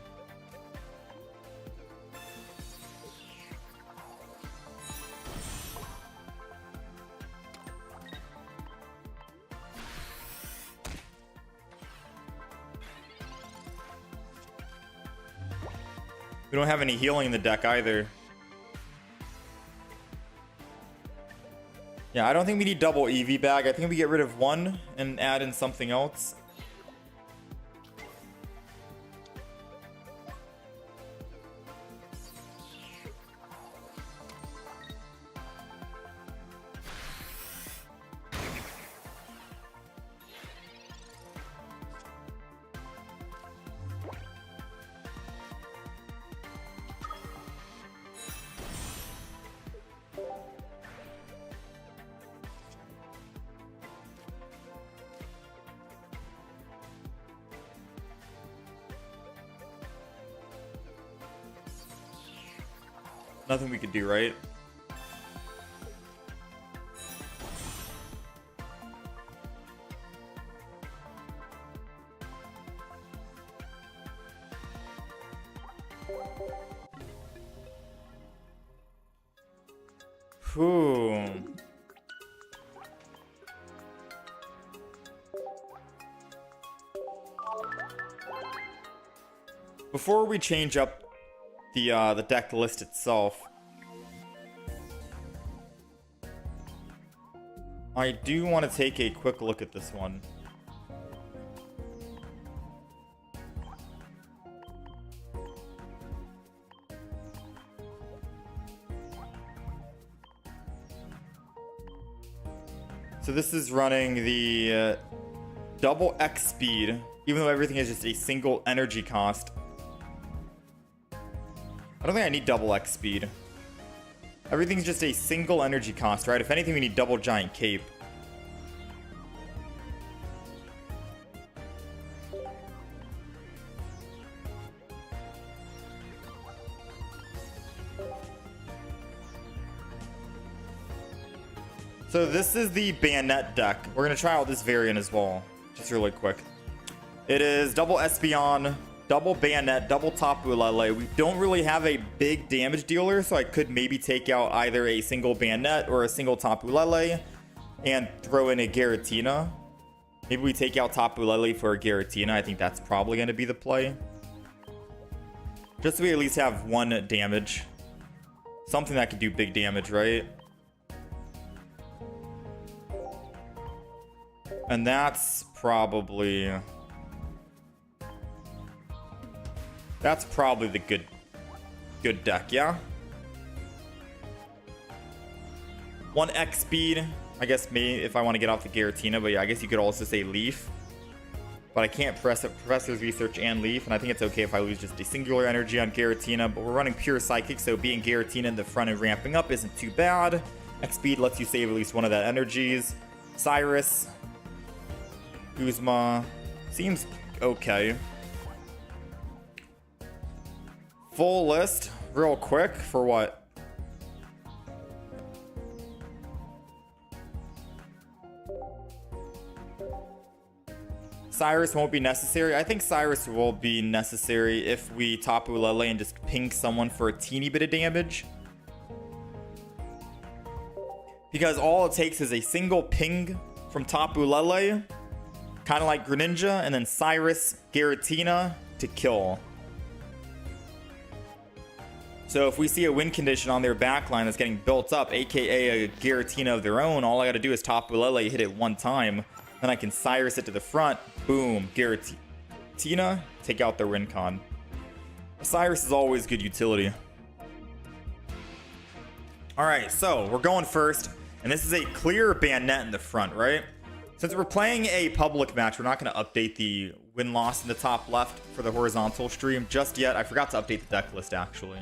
We don't have any healing in the deck either. Yeah, I don't think we need double Eevee bag. I think we get rid of one and add in something else. Nothing we could do, right? Whew. Before we change up the deck list itself, I do want to take a quick look at this one. So this is running the double X speed, even though everything is just a single energy cost. I don't think I need double X speed. Everything's just a single energy cost, right? If anything, we need double giant cape. So this is the Banette deck. We're going to try out this variant as well, just really quick. It is double Espeon, double Banette, double Tapu Lele. We don't really have a big damage dealer, so I could maybe take out either a single Banette or a single Tapu Lele and throw in a Giratina. Maybe we take out Tapu Lele for a Giratina. I think that's probably going to be the play. Just so we at least have one damage. Something that could do big damage, right? And that's probably the good deck, yeah? 1 X speed, I guess maybe if I want to get off the Giratina, but yeah, I guess you could also say Leaf. But I can't press it, Professor's Research and Leaf, and I think it's okay if I lose just a singular energy on Giratina, but we're running pure Psychic, so being Giratina in the front and ramping up isn't too bad. X speed lets you save at least one of that energies. Cyrus, Uzma, seems okay. Full list, real quick, for what? Cyrus won't be necessary. I think Cyrus will be necessary if we Tapu Lele and just ping someone for a teeny bit of damage. Because all it takes is a single ping from Tapu Lele, kind of like Greninja, and then Cyrus, Giratina to kill. So if we see a win condition on their backline that's getting built up, aka a Giratina of their own, all I gotta do is Tapu Lele, hit it one time, then I can Cyrus it to the front, boom, Giratina, take out their win con. Cyrus is always good utility. Alright, so we're going first, and this is a clear Banette in the front, right? Since we're playing a public match, we're not going to update the win-loss in the top left for the horizontal stream just yet. I forgot to update the deck list, actually.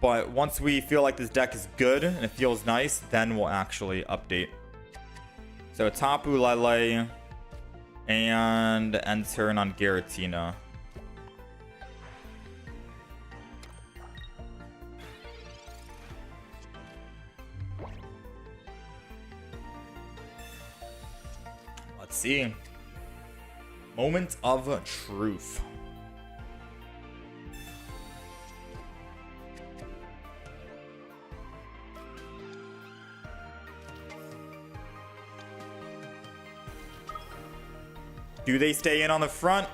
But once we feel like this deck is good and it feels nice, then we'll actually update. So Tapu Lele and end turn on Giratina. Let's see. Moment of truth. Do they stay in on the front?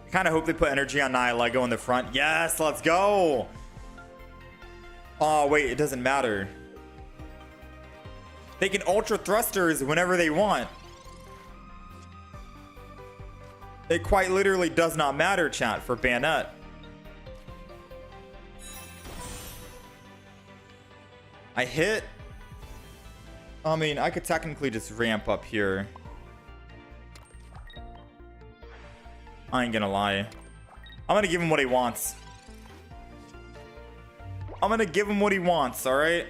I kind of hope they put energy on Nihilego in the front. Yes, let's go. Oh, wait, it doesn't matter. They can Ultra Thrusters whenever they want. It quite literally does not matter, chat, for Banette. I hit. I mean, I could technically just ramp up here. I ain't gonna lie. I'm gonna give him what he wants. I'm gonna give him what he wants, alright?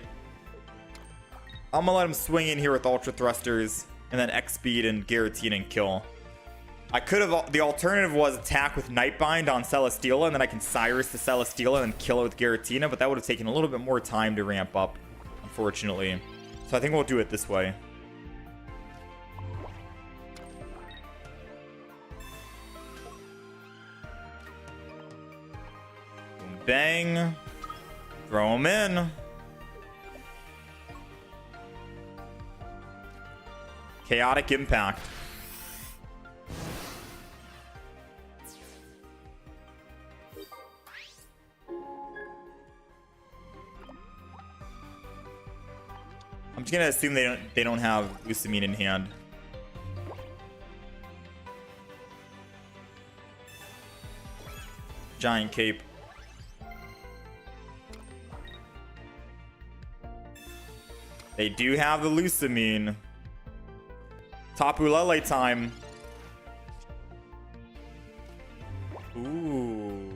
I'm gonna let him swing in here with Ultra Thrusters and then X Speed and Guillotine and kill. I could have, the alternative was attack with Nightbind on Celesteela and then I can Cyrus the Celesteela and kill it with Giratina, but that would have taken a little bit more time to ramp up, unfortunately. So I think we'll do it this way. Boom, bang. Throw him in. Chaotic Impact. I'm just gonna assume they don't have Lusamine in hand. Giant Cape. They do have the Lusamine. Tapu Lele time. Ooh.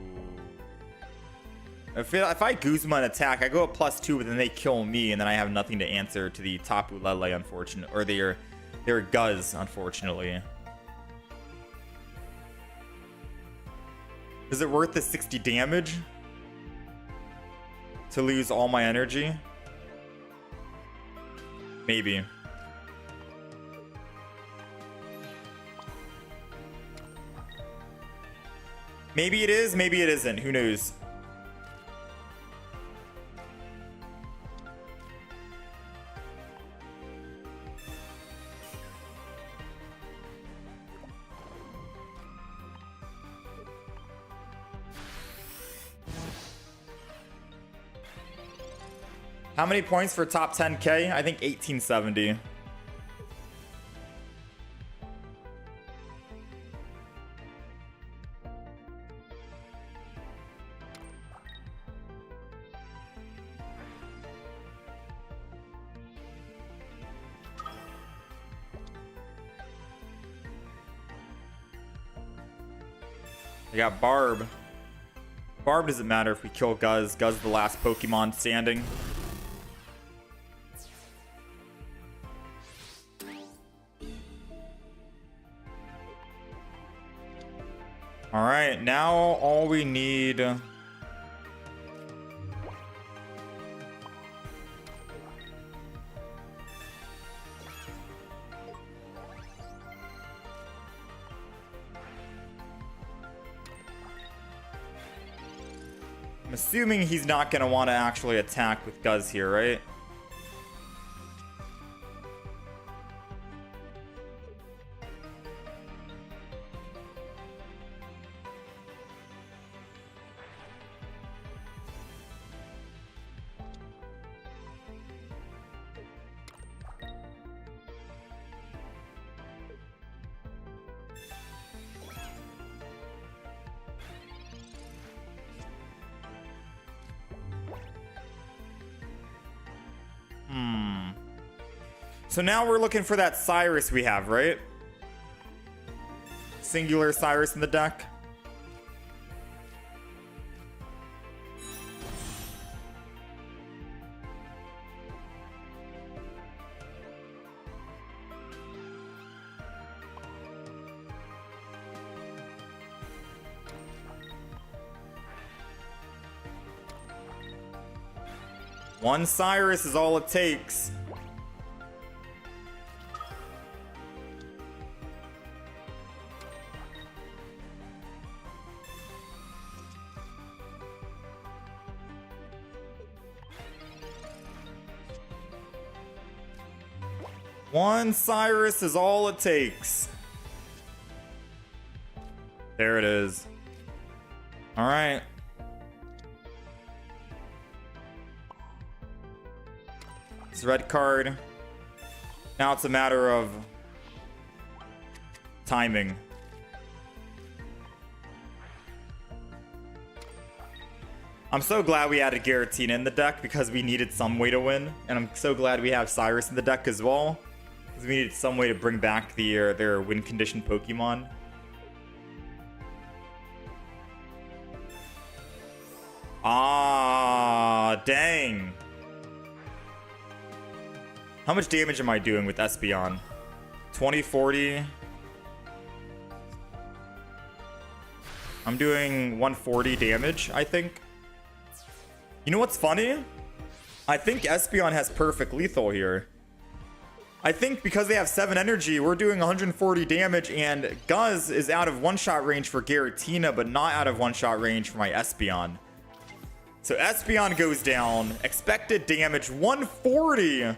If I Guzma an attack, I go up +2, but then they kill me, and then I have nothing to answer to the Tapu Lele, unfortunately. Or their Guz, unfortunately. Is it worth the 60 damage? To lose all my energy? Maybe. Maybe it is, maybe it isn't. Who knows? How many points for top 10K? I think 1870. I got Barb. Barb doesn't matter if we kill Guz. Guz is the last Pokemon standing. Alright, now all we need... I'm assuming he's not going to want to actually attack with Guz here, right? So now we're looking for that Cyrus we have, right? Singular Cyrus in the deck. One Cyrus is all it takes. One Cyrus is all it takes. There it is. All right. It's a red card. Now it's a matter of timing. I'm so glad we added Giratina in the deck because we needed some way to win. And I'm so glad we have Cyrus in the deck as well, because we needed some way to bring back their win condition Pokemon. Ah, dang. How much damage am I doing with Espeon? 2040. I'm doing 140 damage, I think. You know what's funny? I think Espeon has perfect lethal here. I think because they have 7 energy, we're doing 140 damage, and Guz is out of one-shot range for Giratina, but not out of one-shot range for my Espeon. So Espeon goes down. Expected damage 140.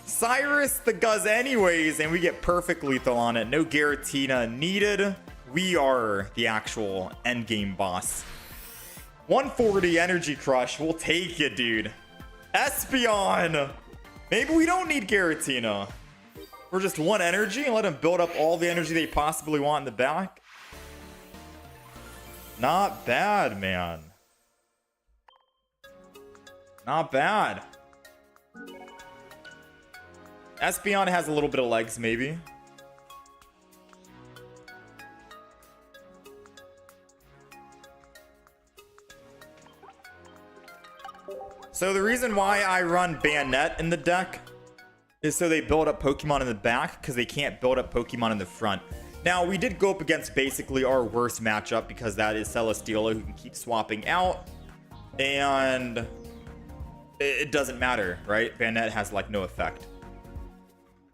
Cyrus the Guz anyways, and we get perfect lethal on it. No Giratina needed. We are the actual endgame boss. 140 energy crush. We'll take it, dude. Espeon. Maybe we don't need Giratina. We're just 1 energy and let them build up all the energy they possibly want in the back. Not bad, man. Not bad. Espeon has a little bit of legs, maybe. So the reason why I run Banette in the deck is so they build up Pokemon in the back, because they can't build up Pokemon in the front. Now, we did go up against basically our worst matchup, because that is Celesteela, who can keep swapping out. And it doesn't matter, right? Banette has like no effect.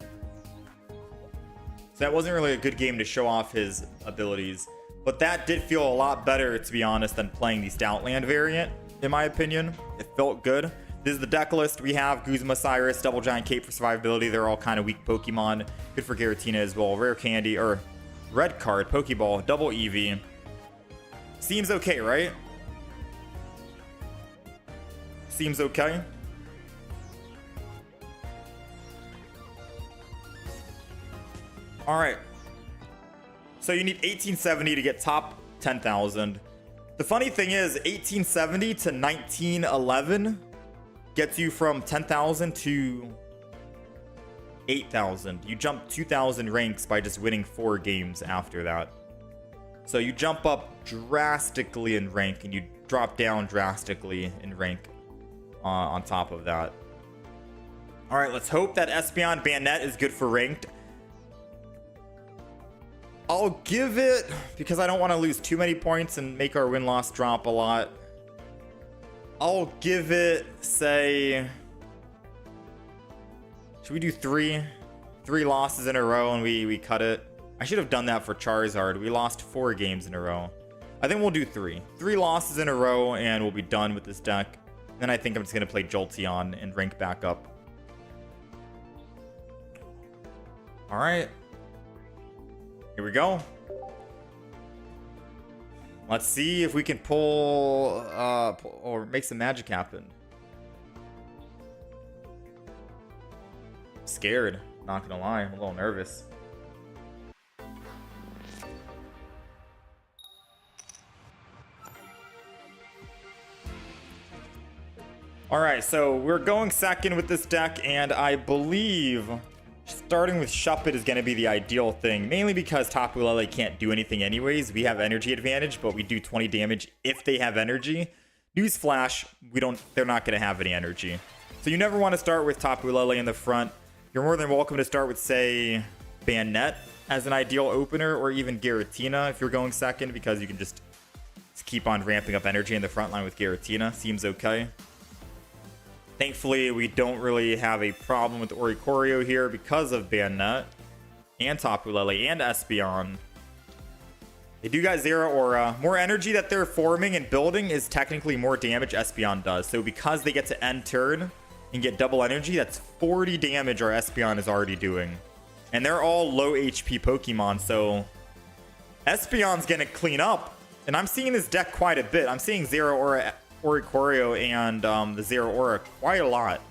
So that wasn't really a good game to show off his abilities. But that did feel a lot better, to be honest, than playing the Stoutland variant, in my opinion. It felt good. This is the deck list. We have Guzma, Cyrus, Double Giant Cape for survivability. They're all kind of weak Pokemon. Good for Giratina as well. Rare Candy, or red card, Pokeball, double Eevee. Seems okay, right? Seems okay. All right. So you need 1870 to get top 10,000. The funny thing is 1870 to 1911 gets you from 10,000 to 8,000. You jump 2,000 ranks by just winning 4 games after that. So you jump up drastically in rank, and you drop down drastically in rank on top of that. All right, let's hope that Espeon Banette is good for ranked. I'll give it, because I don't want to lose too many points and make our win-loss drop a lot. I'll give it, say... Should we do 3? 3 losses in a row and we cut it? I should have done that for Charizard. We lost 4 games in a row. I think we'll do 3. 3 losses in a row and we'll be done with this deck. Then I think I'm just going to play Jolteon and rank back up. Alright. Here we go. Let's see if we can pull or make some magic happen. Scared, not gonna lie. I'm a little nervous. Alright, so we're going second with this deck, and I believe starting with Shuppet is going to be the ideal thing, mainly because Tapu Lele can't do anything anyways. We have energy advantage, but we do 20 damage if they have energy. Newsflash, they're not going to have any energy. So you never want to start with Tapu Lele in the front. You're more than welcome to start with, say, Banette as an ideal opener, or even Giratina if you're going second, because you can just keep on ramping up energy in the front line with Giratina. Seems okay. Thankfully, we don't really have a problem with Oricorio here because of Banette and Tapu Lele and Espeon. They do got Zero Aura. More energy that they're forming and building is technically more damage Espeon does. So because they get to end turn, and get double energy, that's 40 damage our Espeon is already doing. And they're all low HP Pokemon, so Espeon's gonna clean up. And I'm seeing this deck quite a bit. I'm seeing Zero Aura, Oricorio, and the Zero Aura quite a lot.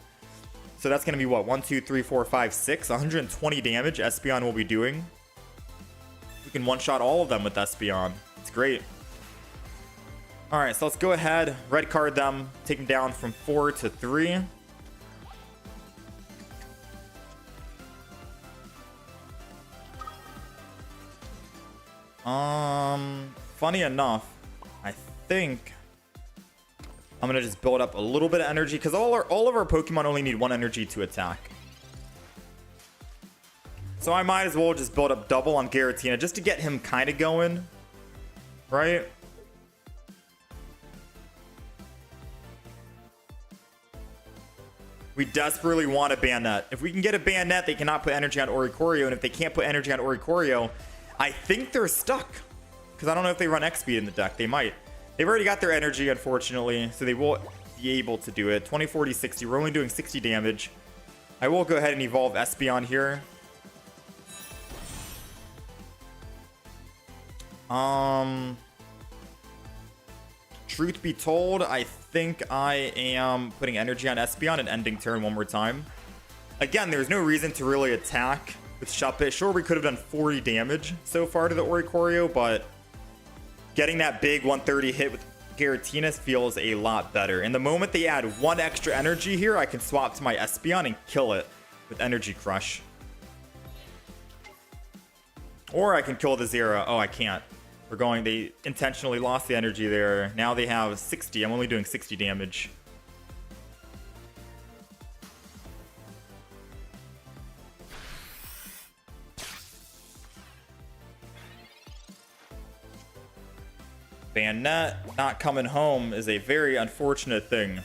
So that's gonna be what? 1, 2, 3, 4, 5, 6. 120 damage Espeon will be doing. We can one-shot all of them with Espeon. It's great. Alright, so let's go ahead, red card them, take them down from 4 to 3. Funny enough, I think I'm gonna just build up a little bit of energy because all of our Pokemon only need 1 energy to attack. So I might as well just build up double on Giratina just to get him kind of going, right? We desperately want a Banette. If we can get a Banette, they cannot put energy on Oricorio, and if they can't put energy on Oricorio, I think they're stuck. Because I don't know if they run X-Speed in the deck. They might. They've already got their energy, unfortunately, so they won't be able to do it. 20, 40, 60. We're only doing 60 damage. I will go ahead and evolve Espeon here. Truth be told, I think I am putting energy on Espeon and ending turn one more time. Again, there's no reason to really attack with Shuppet. Sure, we could have done 40 damage so far to the Oricorio, but getting that big 130 hit with Giratina feels a lot better. And the moment they add 1 extra energy here, I can swap to my Espeon and kill it with Energy Crush. Or I can kill the Zero. Oh, I can't. They intentionally lost the energy there. Now they have 60. I'm only doing 60 damage. Banette not coming home is a very unfortunate thing.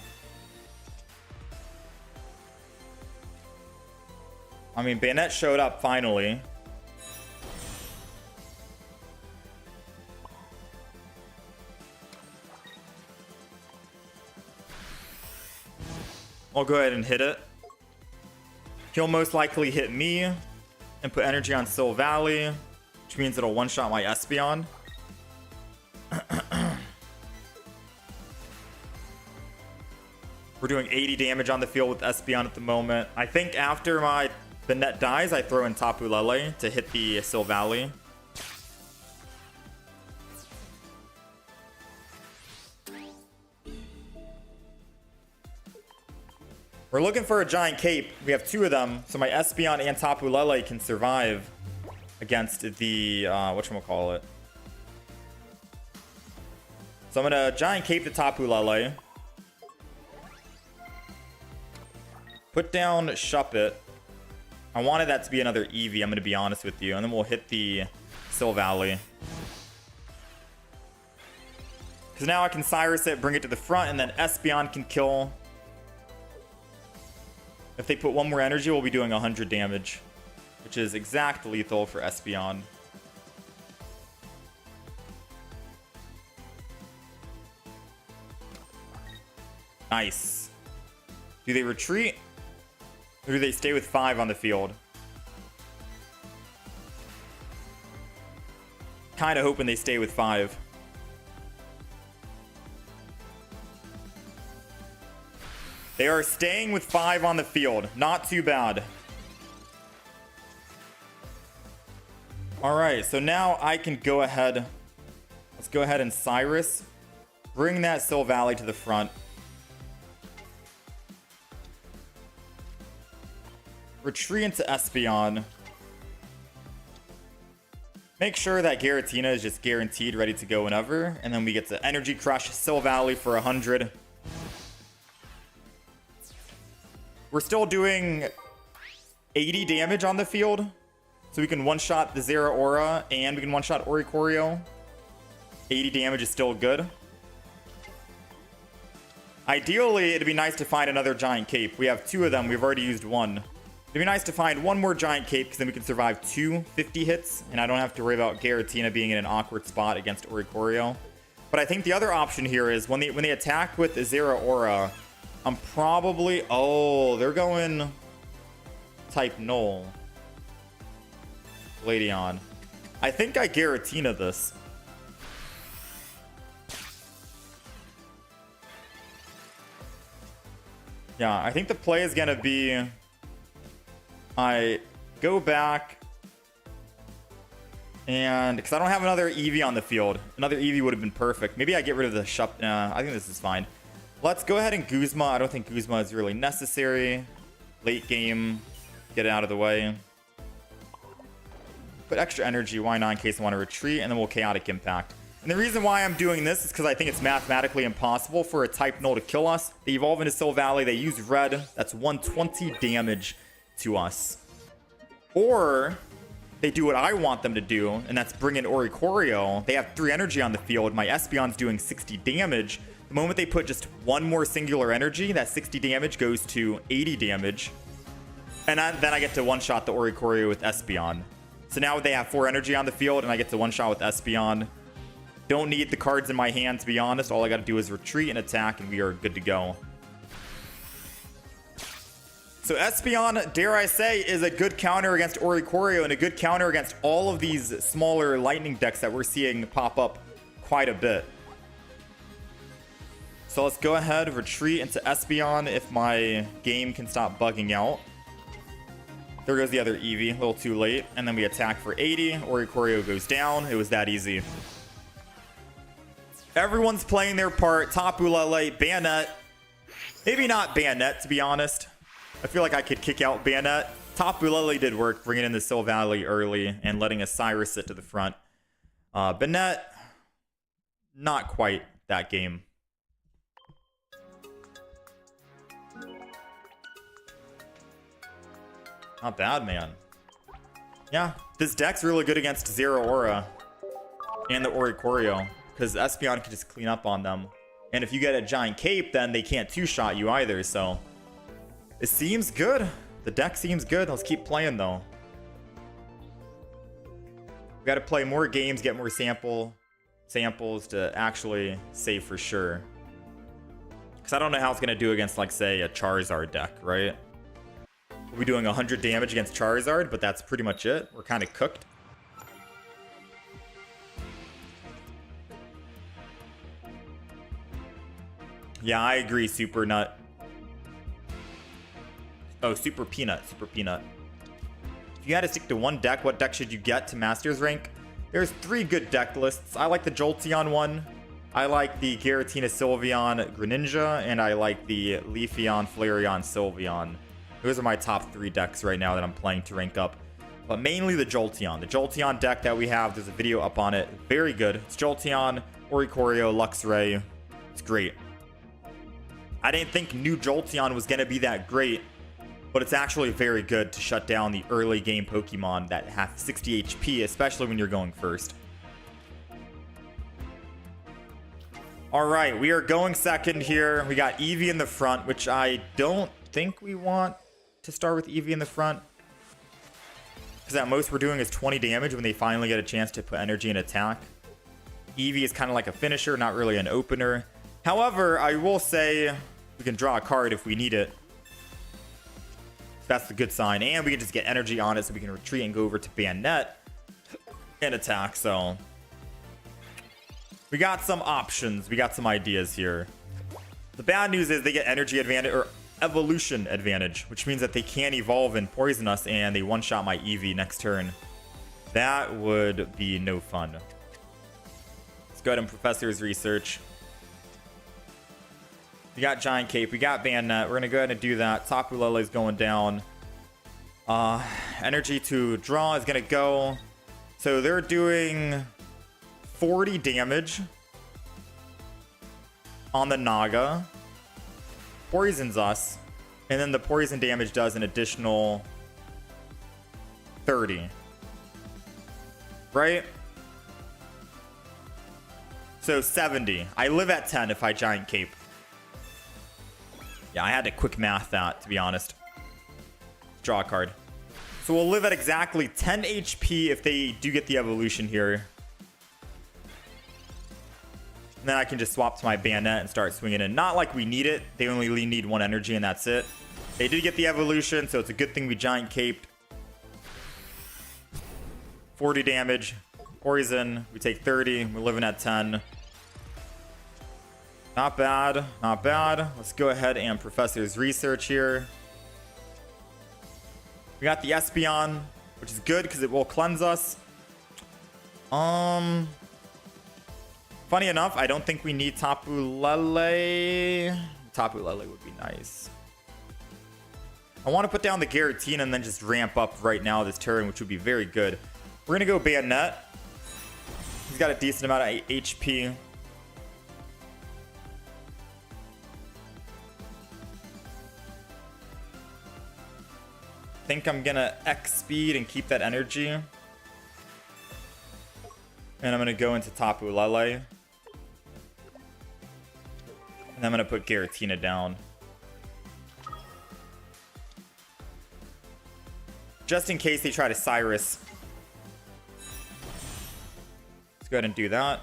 I mean, Banette showed up finally. I'll go ahead and hit it. He'll most likely hit me and put energy on Sil Valley, which means it'll one-shot my Espeon. We're doing 80 damage on the field with Espeon at the moment. I think after my Banette dies, I throw in Tapu Lele to hit the Sil Valley. We're looking for a giant cape. We have 2 of them, so my Espeon and Tapu Lele can survive against the whatchamacallit. So I'm gonna giant cape the Tapu Lele. Put down Shuppet. I wanted that to be another Eevee, I'm gonna be honest with you. And then we'll hit the Sil Valley. Because now I can Cyrus it, bring it to the front, and then Espeon can kill. If they put 1 more energy, we'll be doing 100 damage, which is exact lethal for Espeon. Nice. Do they retreat? Or do they stay with 5 on the field? Kind of hoping they stay with 5. They are staying with 5 on the field. Not too bad. Alright, so now I can go ahead. Let's go ahead and Cyrus. Bring that Sil Valley to the front. Retreat into Espeon. Make sure that Giratina is just guaranteed ready to go whenever. And then we get to Energy Crush Sil Valley for 100. We're still doing 80 damage on the field. So we can one-shot the Zero Aura and we can one-shot Oricorio. 80 damage is still good. Ideally, it'd be nice to find another giant cape. We have 2 of them. We've already used 1. It'd be nice to find 1 more giant cape because then we can survive 2 50 hits. And I don't have to worry about Giratina being in an awkward spot against Oricorio. But I think the other option here is when they attack with the Zero Aura, I'm probably... Oh, they're going type null. Gladeon. I think I Giratina this. Yeah, I think the play is going to be... I go back... And because I don't have another Eevee on the field. Another Eevee would have been perfect. Maybe I get rid of the Shup. I think this is fine. Let's go ahead and Guzma. I don't think Guzma is really necessary. Late game. Get it out of the way. Put extra energy. Why not? In case I want to retreat. And then we'll Chaotic Impact. And the reason why I'm doing this is because I think it's mathematically impossible for a type null to kill us. They evolve into Soul Valley. They use red. That's 120 damage to us. Or... they do what I want them to do, and that's bring in Oricorio. They have 3 energy on the field. My Espeon's doing 60 damage. The moment they put just one more singular energy, that 60 damage goes to 80 damage. And then I get to one-shot the Oricorio with Espeon. So now they have 4 energy on the field, and I get to one-shot with Espeon. Don't need the cards in my hand, to be honest. All I got to do is retreat and attack, and we are good to go. So Espeon, dare I say, is a good counter against Oricorio and a good counter against all of these smaller lightning decks that we're seeing pop up quite a bit. So let's go ahead, retreat into Espeon if my game can stop bugging out. There goes the other Eevee, a little too late. And then we attack for 80. Oricorio goes down. It was that easy. Everyone's playing their part. Tapu Lele, Banette. Maybe not Banette, to be honest. I feel like I could kick out Banette. Tapu Lele did work, bringing in the Soul Valley early and letting a Cyrus sit to the front. Banette, not quite that game. Not bad, man. Yeah, this deck's really good against Zero Aura and the Oricorio, because Espeon can just clean up on them. And if you get a Giant Cape, then they can't two-shot you either, so... it seems good. The deck seems good. Let's keep playing, though. We got to play more games, get more samples to actually say for sure. Because I don't know how it's going to do against, like, say, a Charizard deck, right? We'll be doing 100 damage against Charizard, but that's pretty much it. We're kind of cooked. Yeah, I agree, Super Nut. Oh, Super Peanut. Super Peanut. If you had to stick to one deck, what deck should you get to Master's Rank? There's 3 good deck lists. I like the Jolteon one. I like the Giratina Sylveon Greninja. And I like the Leafeon Flareon Sylveon. Those are my top 3 decks right now that I'm playing to rank up. But mainly the Jolteon. The Jolteon deck that we have, there's a video up on it. Very good. It's Jolteon, Oricorio, Luxray. It's great. I didn't think new Jolteon was going to be that great. But it's actually very good to shut down the early game Pokemon that have 60 HP, especially when you're going first. Alright, we are going second here. We got Eevee in the front, which I don't think we want to start with Eevee in the front. Because at most we're doing is 20 damage when they finally get a chance to put energy and attack. Eevee is kind of like a finisher, not really an opener. However, I will say we can draw a card if we need it. That's the good sign. And we can just get energy on it so we can retreat and go over to Banette and attack. So we got some options. We got some ideas here. The bad news is they get energy advantage or evolution advantage, which means that they can evolve and poison us and they one-shot my Eevee next turn. That would be no fun. Let's go ahead and Professor's Research. We got Giant Cape. We got Banette. We're going to go ahead and do that. Tapu Lele is going down. Energy to draw is going to go. So they're doing 40 damage on the Naga. Poisons us. And then the poison damage does an additional 30. Right? So 70. I live at 10 if I Giant Cape. Yeah, I had to quick math that, to be honest. Draw a card. So we'll live at exactly 10 HP if they do get the evolution here. And then I can just swap to my Banette and start swinging in. Not like we need it. They only need 1 energy and that's it. They did get the evolution, so it's a good thing we giant caped. 40 damage. Poison. We take 30. We're living at 10. Not bad. Not bad. Let's go ahead and Professor's Research here. We got the Espeon, which is good because it will cleanse us. Funny enough, I don't think we need Tapu Lele. Tapu Lele would be nice. I want to put down the Giratina and then just ramp up right now this turn, which would be very good. We're going to go Banette. He's got a decent amount of HP. I think I'm going to X speed and keep that energy. And I'm going to go into Tapu Lele. And I'm going to put Giratina down. Just in case they try to Cyrus. Let's go ahead and do that.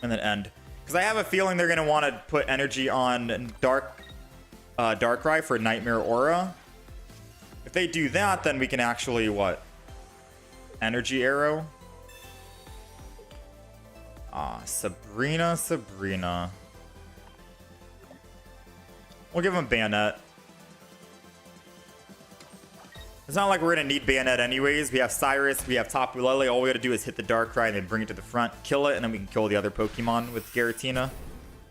And then end. Because I have a feeling they're going to want to put energy on Darkrai for Nightmare Aura. If they do that, then we can actually, what? Energy Arrow? Sabrina. We'll give him Banette. It's not like we're going to need Banette anyways. We have Cyrus, we have Tapu Lele. All we got to do is hit the Darkrai and then bring it to the front, kill it, and then we can kill the other Pokemon with Giratina.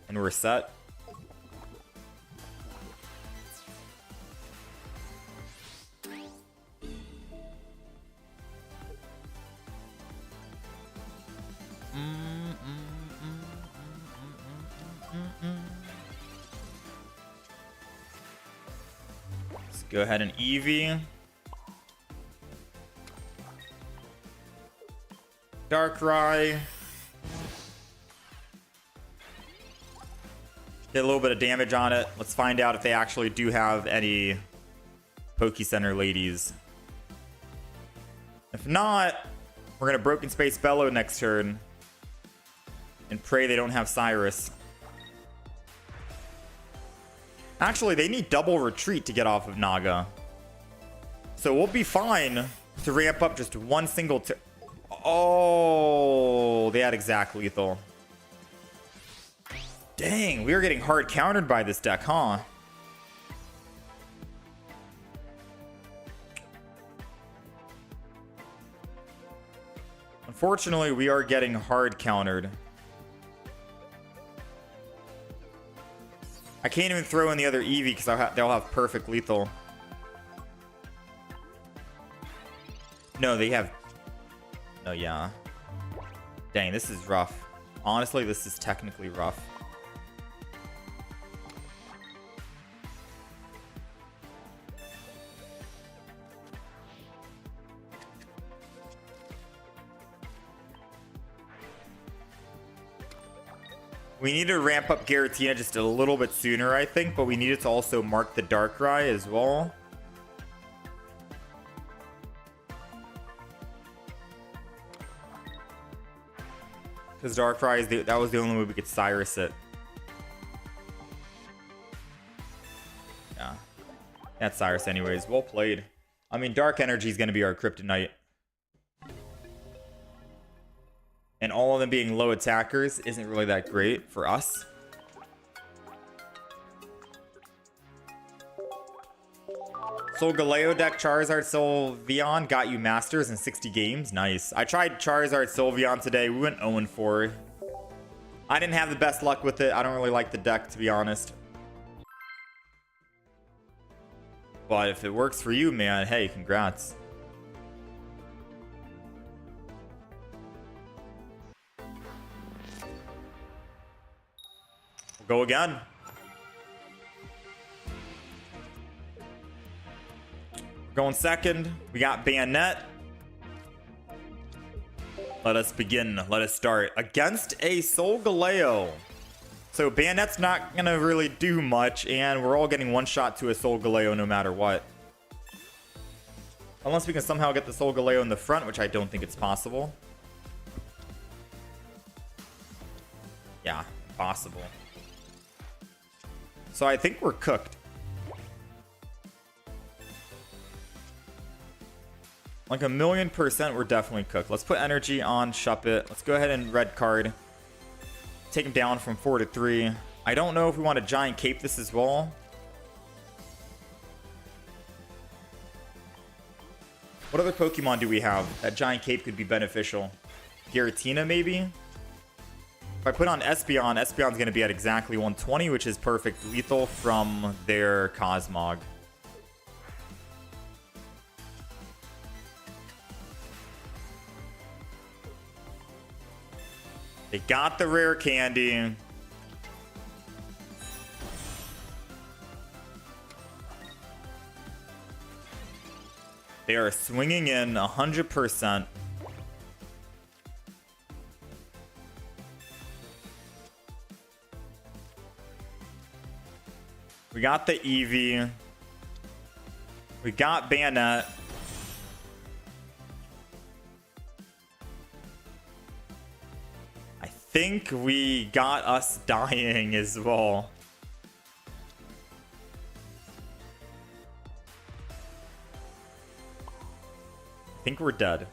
And we're set. Let's go ahead and Eevee. Darkrai. Get a little bit of damage on it. Let's find out if they actually do have any Poke Center ladies. If not, we're going to Broken Space Bellow next turn. And pray they don't have Cyrus. Actually, they need double retreat to get off of Naga. So we'll be fine to ramp up just one single... Oh, they had exact lethal. Dang, we were getting hard countered by this deck, huh? Unfortunately, we are getting hard countered. I can't even throw in the other Eevee because they'll have perfect lethal. No, they have... Oh, yeah. Dang, this is rough. Honestly, this is technically rough. We need to ramp up Giratina just a little bit sooner, I think, but we needed to also mark the Darkrai as well. Because Darkrai, that was the only way we could Cyrus it. Yeah. That's Cyrus anyways. Well played. I mean, Dark Energy is going to be our Kryptonite. And all of them being low attackers isn't really that great for us. Solgaleo deck, Charizard, Sylveon got you Masters in 60 games. Nice. I tried Charizard, Sylveon today. We went 0-4. I didn't have the best luck with it. I don't really like the deck, to be honest. But if it works for you, man, hey, congrats. We'll go again. Going second, we got Banette. Let us begin. Let us start against a Solgaleo. So Banette's not gonna really do much, and we're all getting one shot to a Solgaleo no matter what. Unless we can somehow get the Solgaleo in the front, which I don't think it's possible. Yeah, possible. So I think we're cooked. Like 1,000,000% we're definitely cooked. Let's put energy on Shuppet. Let's go ahead and red card. Take him down from 4 to 3. I don't know if we want to giant cape this as well. What other Pokemon do we have? That giant cape could be beneficial. Giratina, maybe? If I put on Espeon, Espeon's going to be at exactly 120, which is perfect lethal from their Cosmog. They got the rare candy. They are swinging in 100%. We got the Eevee. We got Banette. I think we got us dying as well. I think we're dead.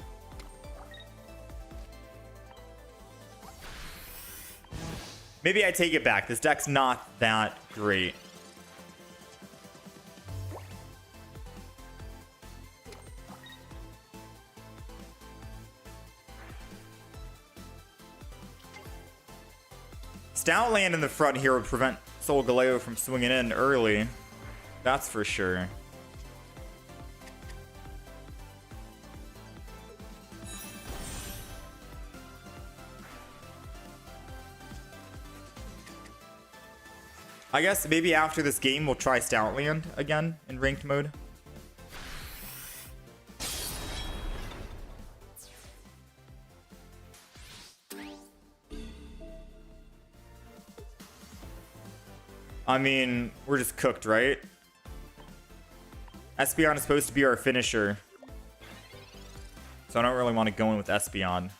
Maybe I take it back. This deck's not that great. Stoutland in the front here would prevent Solgaleo from swinging in early. That's for sure. I guess maybe after this game we'll try Stoutland again in ranked mode. I mean, we're just cooked, right? Espeon is supposed to be our finisher. So I don't really want to go in with Espeon.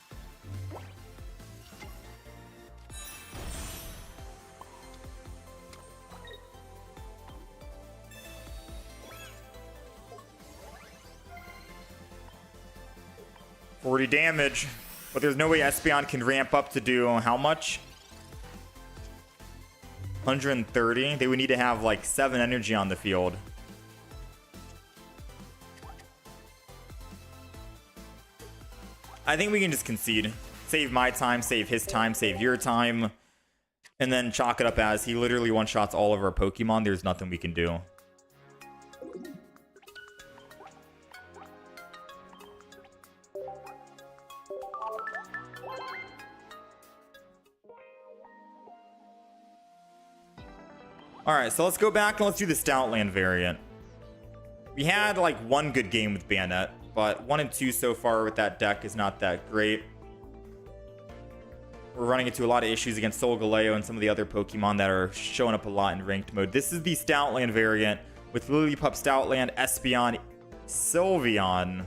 $40 damage. But there's no way Espeon can ramp up to do how much? 130. They would need to have like 7 energy on the field. I think we can just concede. Save my time, save his time, save your time. And then chalk it up as he literally one-shots all of our Pokemon. There's nothing we can do. Alright, so let's go back and let's do the Stoutland variant. We had like one good game with Banette, but 1 and 2 so far with that deck is not that great. We're running into a lot of issues against Solgaleo and some of the other Pokemon that are showing up a lot in ranked mode. This is the Stoutland variant with Lillipup, Stoutland, Espeon, Sylveon.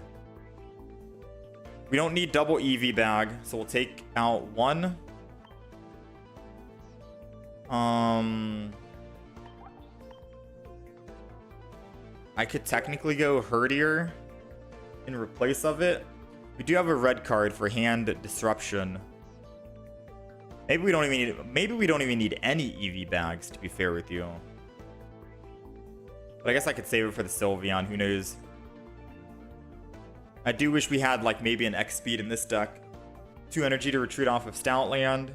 We don't need double Eevee bag, so we'll take out 1. I could technically go Herdier in replace of it. We do have a red card for hand disruption. Maybe we don't even need any Eevee bags, to be fair with you. But I guess I could save it for the Sylveon, who knows. I do wish we had like maybe an X speed in this deck. 2 energy to retreat off of Stoutland.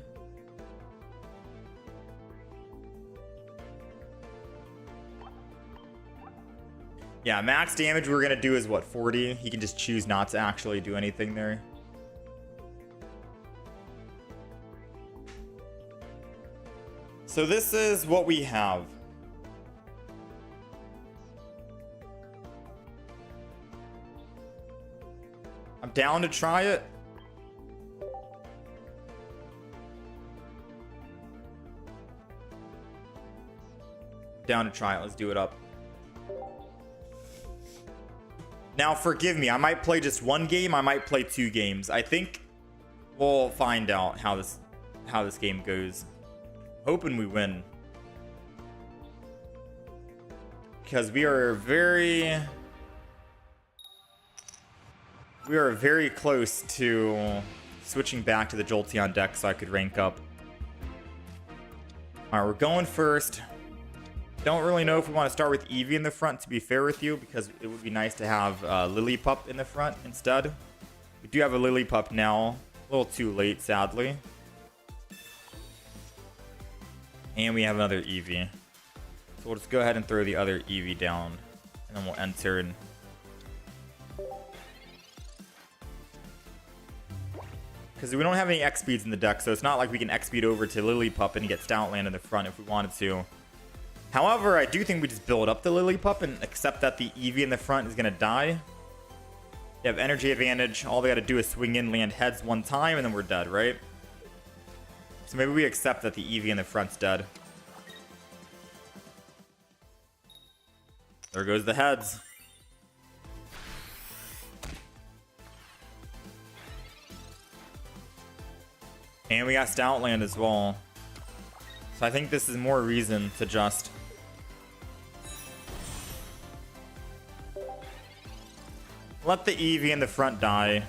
Yeah, max damage we're gonna do is what, 40? He can just choose not to actually do anything there. So this is what we have. I'm down to try it. Down to try it. Let's do it up. Now, forgive me. I might play just 1 game. I might play 2 games. I think we'll find out how this game goes. hoping we win. Because we are very close to switching back to the Jolteon deck so I could rank up. Alright, we're going first. Don't really know if we want to start with Eevee in the front, to be fair with you, because it would be nice to have Lillipup in the front instead. We do have a Lillipup now. A little too late, sadly. And we have another Eevee. So we'll just go ahead and throw the other Eevee down. And then we'll end turn. Because we don't have any X-Speeds in the deck, so it's not like we can X-Speed over to Lillipup and get Stoutland in the front if we wanted to. However, I do think we just build up the Lillipup and accept that the Eevee in the front is going to die. They have energy advantage. All they got to do is swing in, land heads one time, and then we're dead, right? So maybe we accept that the Eevee in the front's dead. There goes the heads. And we got Stoutland as well. So I think this is more reason to just let the Eevee in the front die.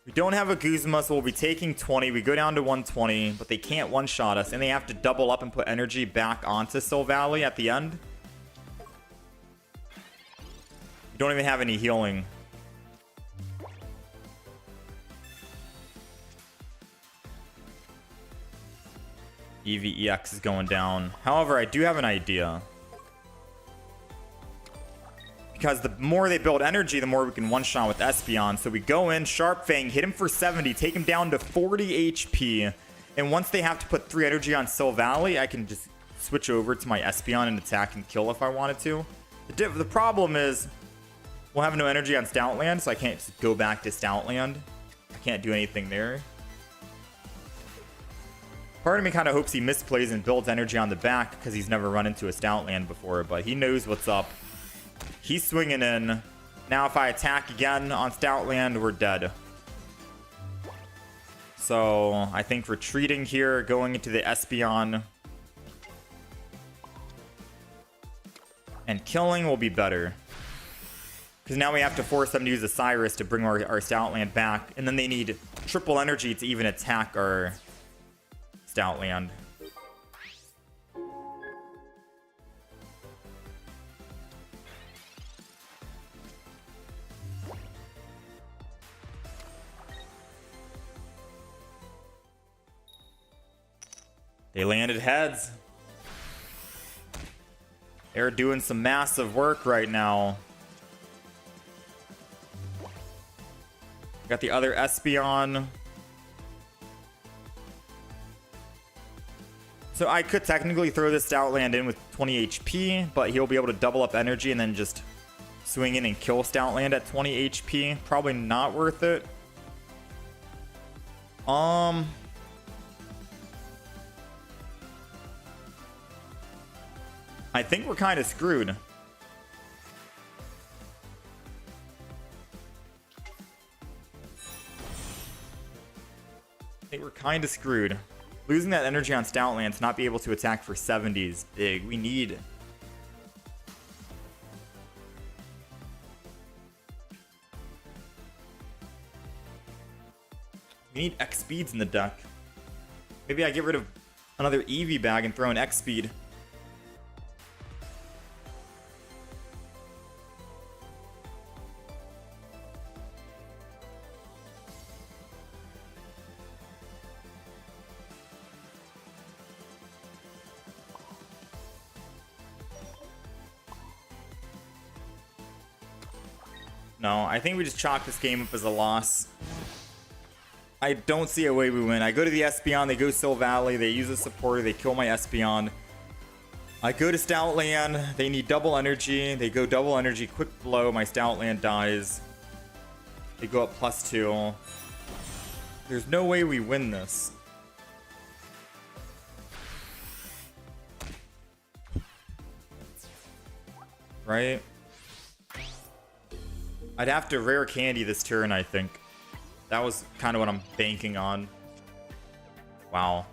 We don't have a Guzma, so we'll be taking 20. We go down to 120, but they can't one-shot us, and they have to double up and put energy back onto Silvally at the end. We don't even have any healing. Eevee EX is going down. However, I do have an idea. Because the more they build energy, the more we can one-shot with Espeon. So we go in, Sharp Fang, hit him for 70, take him down to 40 HP. And once they have to put 3 energy on Silvally, I can just switch over to my Espeon and attack and kill if I wanted to. The problem is, we'll have no energy on Stoutland, so I can't just go back to Stoutland. I can't do anything there. Part of me kind of hopes he misplays and builds energy on the back because he's never run into a Stoutland before, but he knows what's up. He's swinging in. Now if I attack again on Stoutland, we're dead. So I think retreating here, going into the Espeon, and killing will be better. Because now we have to force them to use a Cyrus to bring our Stoutland back, and then they need triple energy to even attack our Stoutland. They landed heads. They're doing some massive work right now. Got the other Espeon. So I could technically throw this Stoutland in with 20 HP, but he'll be able to double up energy and then just swing in and kill Stoutland at 20 HP. Probably not worth it. I think we're kind of screwed. I think we're kind of screwed. Losing that energy on Stoutland to not be able to attack for 70 is big. We need... We need X speeds in the deck. Maybe I get rid of another Eevee bag and throw an X speed. No, I think we just chalk this game up as a loss. I don't see a way we win. I go to the Espeon, they go Silvally, they use a supporter, they kill my Espeon. I go to Stoutland, they need double energy, they go double energy, quick blow, my Stoutland dies. They go up +2. There's no way we win this. right? I'd have to rare candy this turn, I think. That was kind of what I'm banking on. Wow.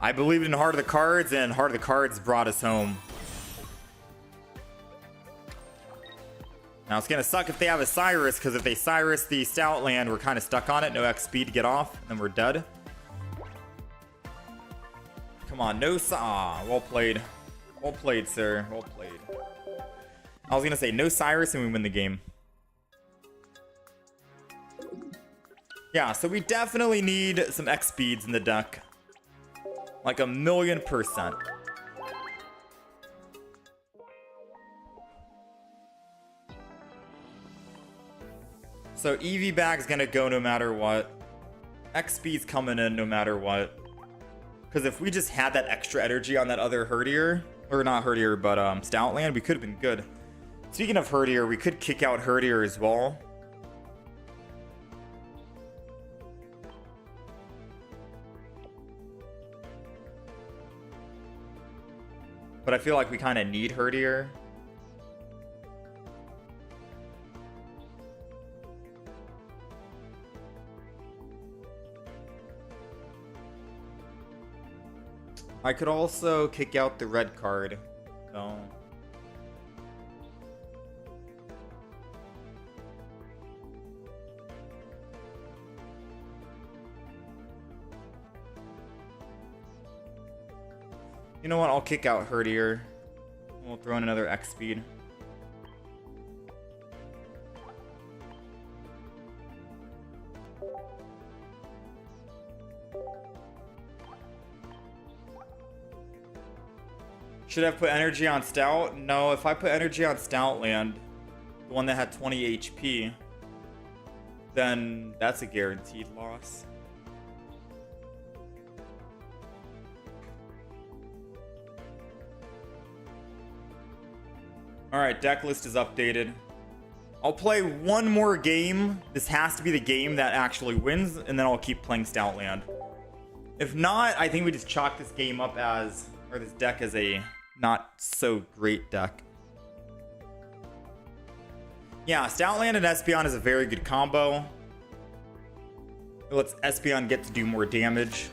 I believed in Heart of the Cards, and Heart of the Cards brought us home. Now, it's going to suck if they have a Cyrus, because if they Cyrus the Stoutland, we're kind of stuck on it. No XP to get off, and then we're dead. Come on, no... well played. Well played, sir. Well played. I was going to say, no Cyrus, and we win the game. Yeah, so we definitely need some X speeds in the deck. Like 1,000,000%. So Eevee bag's gonna go no matter what. X speed's coming in no matter what. Because if we just had that extra energy on that other Herdier, or not Herdier, but Stoutland, we could have been good. Speaking of Herdier, we could kick out Herdier as well. But I feel like we kind of need Herdier. I could also kick out the red card. So. You know what? I'll kick out Herdier. We'll throw in another X speed. Should I have put energy on Stout? No, if I put energy on Stoutland, the one that had 20 HP, then that's a guaranteed loss. Alright, deck list is updated. I'll play one more game. This has to be the game that actually wins, and then I'll keep playing Stoutland. If not, I think we just chalk this game up as, or this deck as a not so great deck. Yeah, Stoutland and Espeon is a very good combo. It lets Espeon get to do more damage.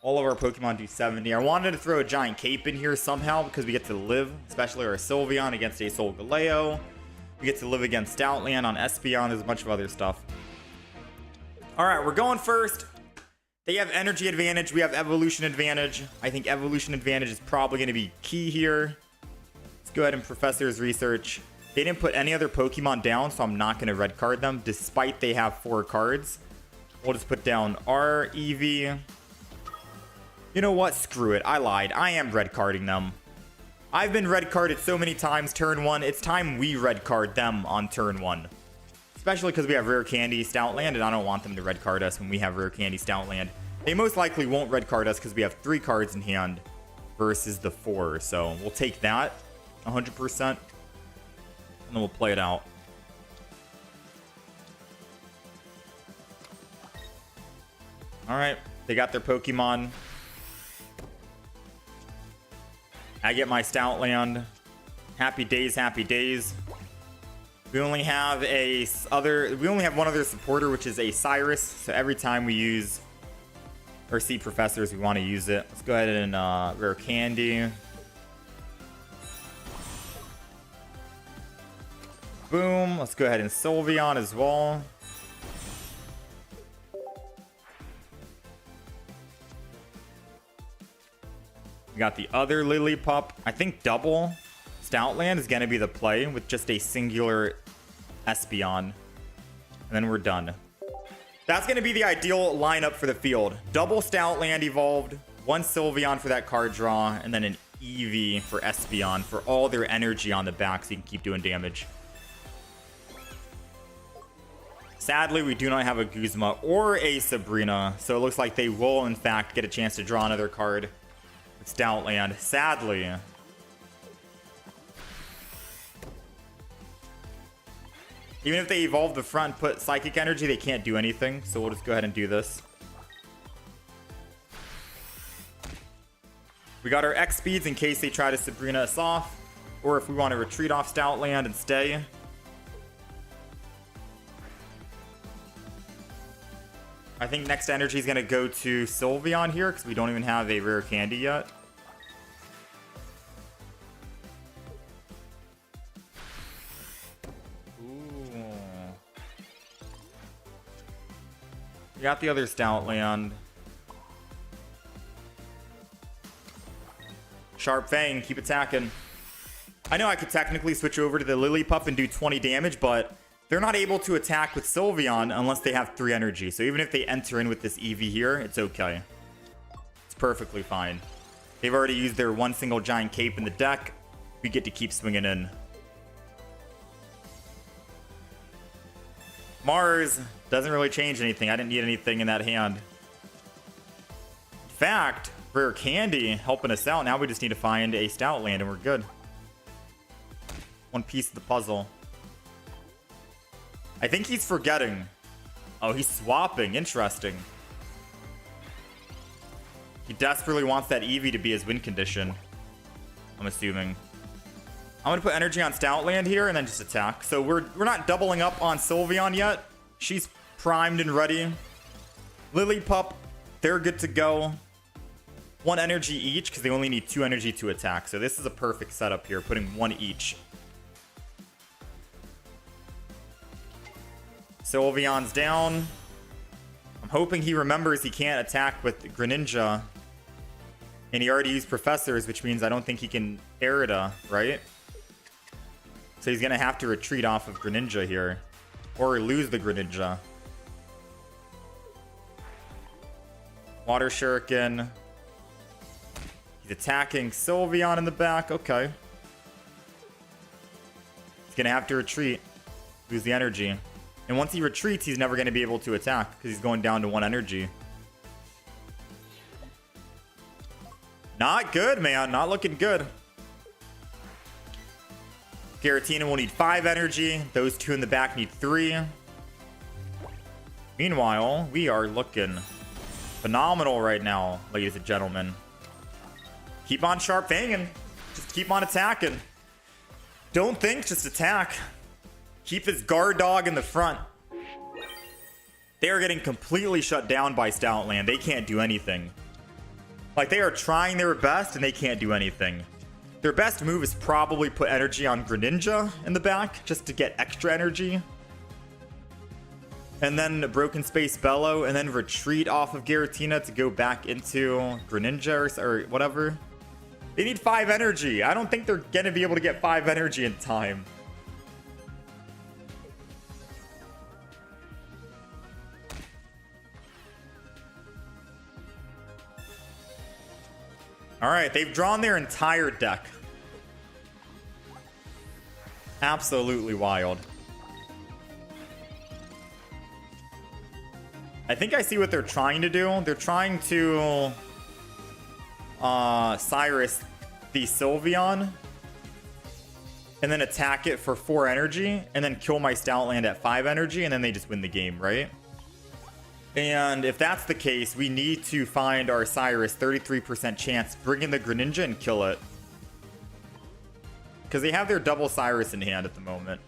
All of our Pokemon do 70. I wanted to throw a giant cape in here somehow because we get to live, especially our Sylveon against a Solgaleo. We get to live against Stoutland on Espeon. There's a bunch of other stuff. Alright, we're going first. They have energy advantage. We have evolution advantage. I think evolution advantage is probably going to be key here. Let's go ahead and Professor's Research. They didn't put any other Pokemon down, so I'm not going to red card them, despite they have 4 cards. We'll just put down our Eevee. You know what? Screw it. I lied. I am red carding them. I've been red carded so many times turn 1. It's time we red card them on turn 1. Especially because we have Rare Candy Stoutland, and I don't want them to red card us when we have Rare Candy Stoutland. They most likely won't red card us because we have 3 cards in hand versus the 4. So we'll take that 100%. And then we'll play it out. Alright. They got their Pokemon. I get my Stoutland. Happy days, happy days. We only have one other supporter, which is a Cyrus. So every time we use or see professors, we want to use it. Let's go ahead and Rare Candy. Boom. Let's go ahead and Sylveon as well. We got the other Lillipup. I think double Stoutland is going to be the play with just a singular Espeon. And then we're done. That's going to be the ideal lineup for the field. Double Stoutland evolved, 1 Sylveon for that card draw, and then an Eevee for Espeon for all their energy on the back so you can keep doing damage. Sadly, we do not have a Guzma or a Sabrina, so it looks like they will, in fact, get a chance to draw another card. It's Stoutland. Sadly. Even if they evolve the front and put Psychic Energy, they can't do anything. So we'll just go ahead and do this. We got our X speeds in case they try to Sabrina us off, or if we want to retreat off Stoutland and stay. I think next energy is going to go to Sylveon here because we don't even have a rare candy yet. Ooh. We got the other Stoutland. Sharp Fang, keep attacking. I know I could technically switch over to the Lillipup and do 20 damage, but they're not able to attack with Sylveon unless they have 3 energy. So even if they enter in with this Eevee here, it's okay. It's perfectly fine. They've already used their one single giant cape in the deck. We get to keep swinging in. Mars doesn't really change anything. I didn't need anything in that hand. In fact, rare candy helping us out. Now we just need to find a Stoutland and we're good. One piece of the puzzle. I think he's forgetting. Oh, he's swapping. Interesting. He desperately wants that Eevee to be his win condition, I'm assuming. I'm going to put energy on Stoutland here and then just attack. So we're not doubling up on Sylveon yet. She's primed and ready. Lillipup, they're good to go. 1 energy each because they only need 2 energy to attack. So this is a perfect setup here, putting 1 each. Sylveon's down. I'm hoping he remembers he can't attack with Greninja. And he already used Professors, which means I don't think he can Erida, right? So he's going to have to retreat off of Greninja here. Or lose the Greninja. Water Shuriken. He's attacking Sylveon in the back. Okay. He's going to have to retreat. Lose the energy. And once he retreats, he's never going to be able to attack because he's going down to 1 energy. Not good, man. Not looking good. Giratina will need 5 energy. Those 2 in the back need 3. Meanwhile, we are looking phenomenal right now, ladies and gentlemen. Keep on sharp fanging. Just keep on attacking. Don't think, just attack. Keep this guard dog in the front. They are getting completely shut down by Stoutland. They can't do anything. Like, they are trying their best and they can't do anything. Their best move is probably put energy on Greninja in the back just to get extra energy. And then Broken Space Bellow and then retreat off of Giratina to go back into Greninja or whatever. They need 5 energy. I don't think they're going to be able to get 5 energy in time. All right, they've drawn their entire deck. Absolutely wild. I think I see what they're trying to do. They're trying to Cyrus the Sylveon and then attack it for 4 energy and then kill my Stoutland at 5 energy and then they just win the game, right? And if that's the case, we need to find our Cyrus 33% chance, bring in the Greninja and kill it. Because they have their double Cyrus in hand at the moment.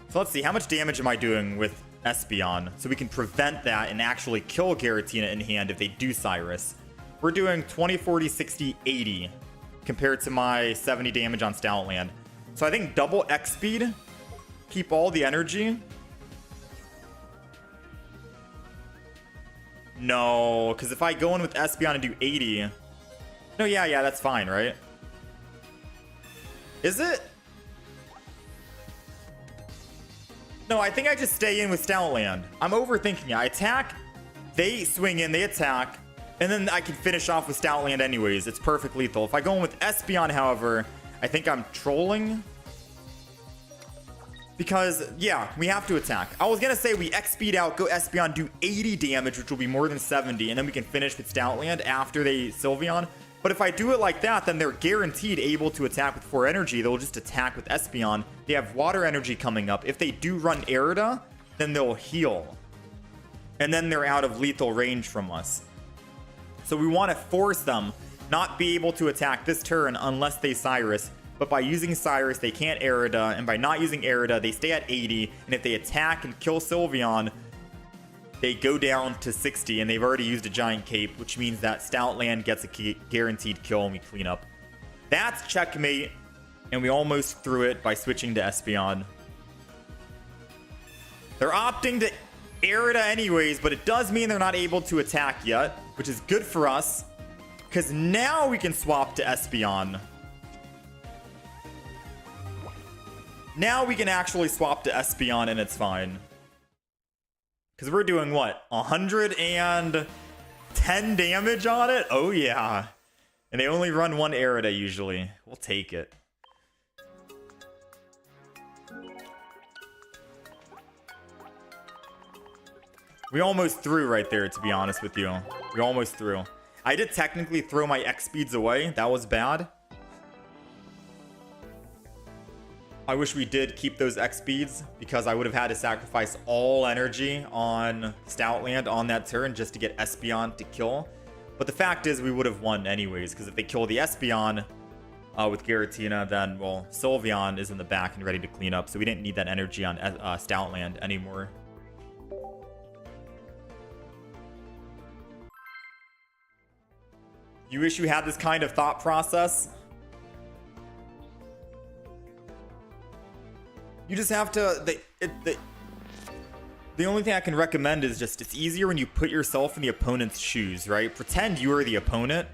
So let's see, how much damage am I doing with Espeon? So we can prevent that and actually kill Giratina in hand if they do Cyrus. We're doing 20, 40, 60, 80 compared to my 70 damage on Stoutland. So I think double X speed. Keep all the energy. No, because if I go in with Espeon and do 80... No, yeah, that's fine, right? Is it? No, I think I just stay in with Stoutland. I'm overthinking it. I attack, they swing in, they attack, and then I can finish off with Stoutland anyways. It's perfect lethal. If I go in with Espeon, however, I think I'm trolling. Because, yeah, we have to attack. I was going to say we X-speed out, go Espeon, do 80 damage, which will be more than 70, and then we can finish with Stoutland after they Sylveon. But if I do it like that, then they're guaranteed able to attack with 4 energy. They'll just attack with Espeon. They have water energy coming up. If they do run Erida, then they'll heal. and then they're out of lethal range from us. So we want to force them not be able to attack this turn unless they Cyrus. But by using Cyrus, they can't Arida, and by not using Arida, they stay at 80. And if they attack and kill Sylveon, they go down to 60, and they've already used a Giant Cape, which means that Stoutland gets a guaranteed kill and we clean up. That's checkmate, and we almost threw it by switching to Espeon. They're opting to Arida anyways, but it does mean they're not able to attack yet, which is good for us, because now we can swap to Espeon. Now we can actually swap to Espeon and it's fine. Because we're doing what? 110 damage on it? Oh yeah. And they only run one Arida usually. We'll take it. We almost threw right there, to be honest with you. We almost threw. I did technically throw my X speeds away. That was bad. I wish we did keep those X speeds because I would have had to sacrifice all energy on Stoutland on that turn just to get Espeon to kill. But the fact is we would have won anyways, because if they kill the Espeon with Giratina, then, well, Sylveon is in the back and ready to clean up. So we didn't need that energy on Stoutland anymore. You wish you had this kind of thought process? You just have to... The only thing I can recommend is just, it's easier when you put yourself in the opponent's shoes, right? Pretend you are the opponent,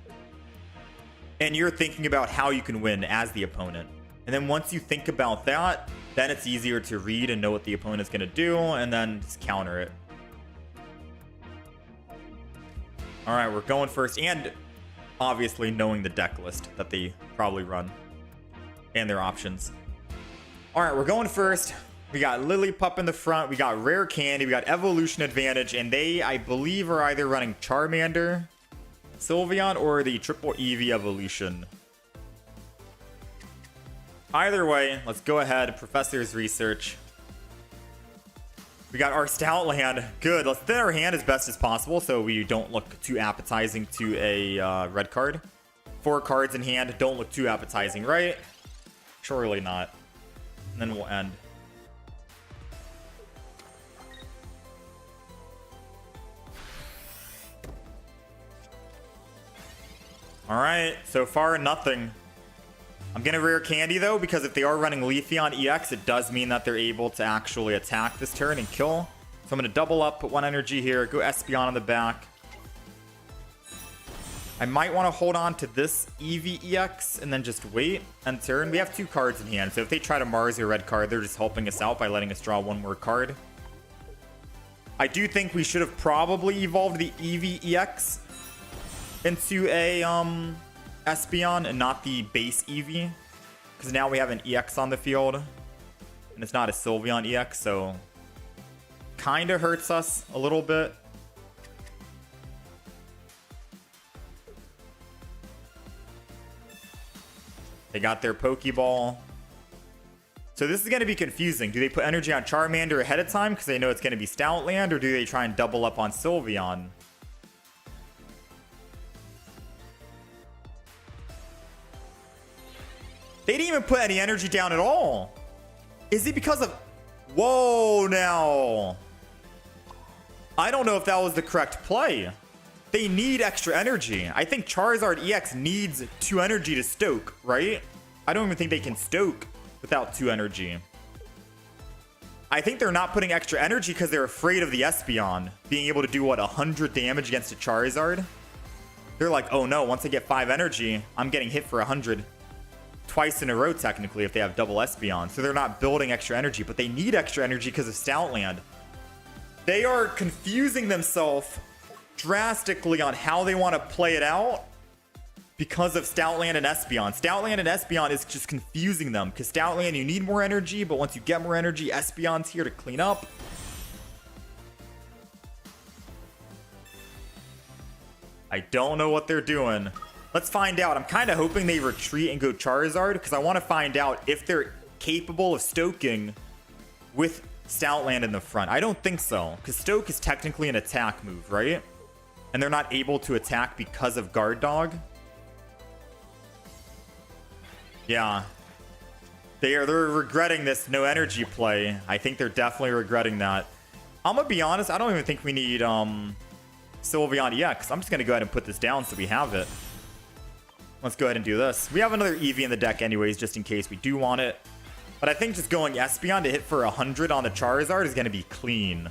and you're thinking about how you can win as the opponent. And then once you think about that, then it's easier to read and know what the opponent's going to do, and then just counter it. Alright, we're going first, and obviously knowing the deck list that they probably run, and their options. Alright, we're going first. We got Lillipup in the front. We got Rare Candy. We got Evolution Advantage. And they, I believe, are either running Charmander, Sylveon, or the Triple Eevee Evolution. Either way, let's go ahead. Professor's Research. We got our Stoutland. Good. Let's thin our hand as best as possible so we don't look too appetizing to a red card. 4 cards in hand. Don't look too appetizing, right? Surely not. And then we'll end. Alright, so far nothing. I'm gonna Rare Candy though, because if they are running Leafeon EX, it does mean that they're able to actually attack this turn and kill. So I'm gonna double up, put 1 energy here, go Espeon on the back. I might want to hold on to this Eevee EX and then just wait and turn. We have 2 cards in hand, so if they try to Mars your red card, they're just helping us out by letting us draw 1 more card. I do think we should have probably evolved the Eevee EX into a Espeon and not the base Eevee, because now we have an EX on the field and it's not a Sylveon EX, so kind of hurts us a little bit. They got their Pokeball. So this is going to be confusing. Do they put energy on Charmander ahead of time because they know it's going to be Stoutland, or do they try and double up on Sylveon? They didn't even put any energy down at all. Is it because of... Whoa, now. I don't know if that was the correct play. They need extra energy. I think Charizard EX needs 2 energy to stoke, right? I don't even think they can stoke without 2 energy. I think they're not putting extra energy because they're afraid of the Espeon being able to do, what, 100 damage against a Charizard? They're like, oh no, once I get 5 energy, I'm getting hit for 100 twice in a row, technically, if they have double Espeon. So they're not building extra energy, but they need extra energy because of Stoutland. They are confusing themselves drastically on how they want to play it out because of Stoutland and Espeon. Stoutland and Espeon is just confusing them, because Stoutland, you need more energy, but once you get more energy, Espeon's here to clean up. I don't know what they're doing. Let's find out. I'm kind of hoping they retreat and go Charizard, because I want to find out if they're capable of stoking with Stoutland in the front? I don't think so, because Stoke is technically an attack move, right? And they're not able to attack because of Guard Dog. Yeah. They're regretting this no energy play. I think they're definitely regretting that. I'm gonna be honest, I don't even think we need Sylveon EX. I'm just gonna go ahead and put this down so we have it. Let's go ahead and do this. We have another Eevee in the deck anyways, just in case we do want it. But I think just going Espeon to hit for 100 on the Charizard is gonna be clean.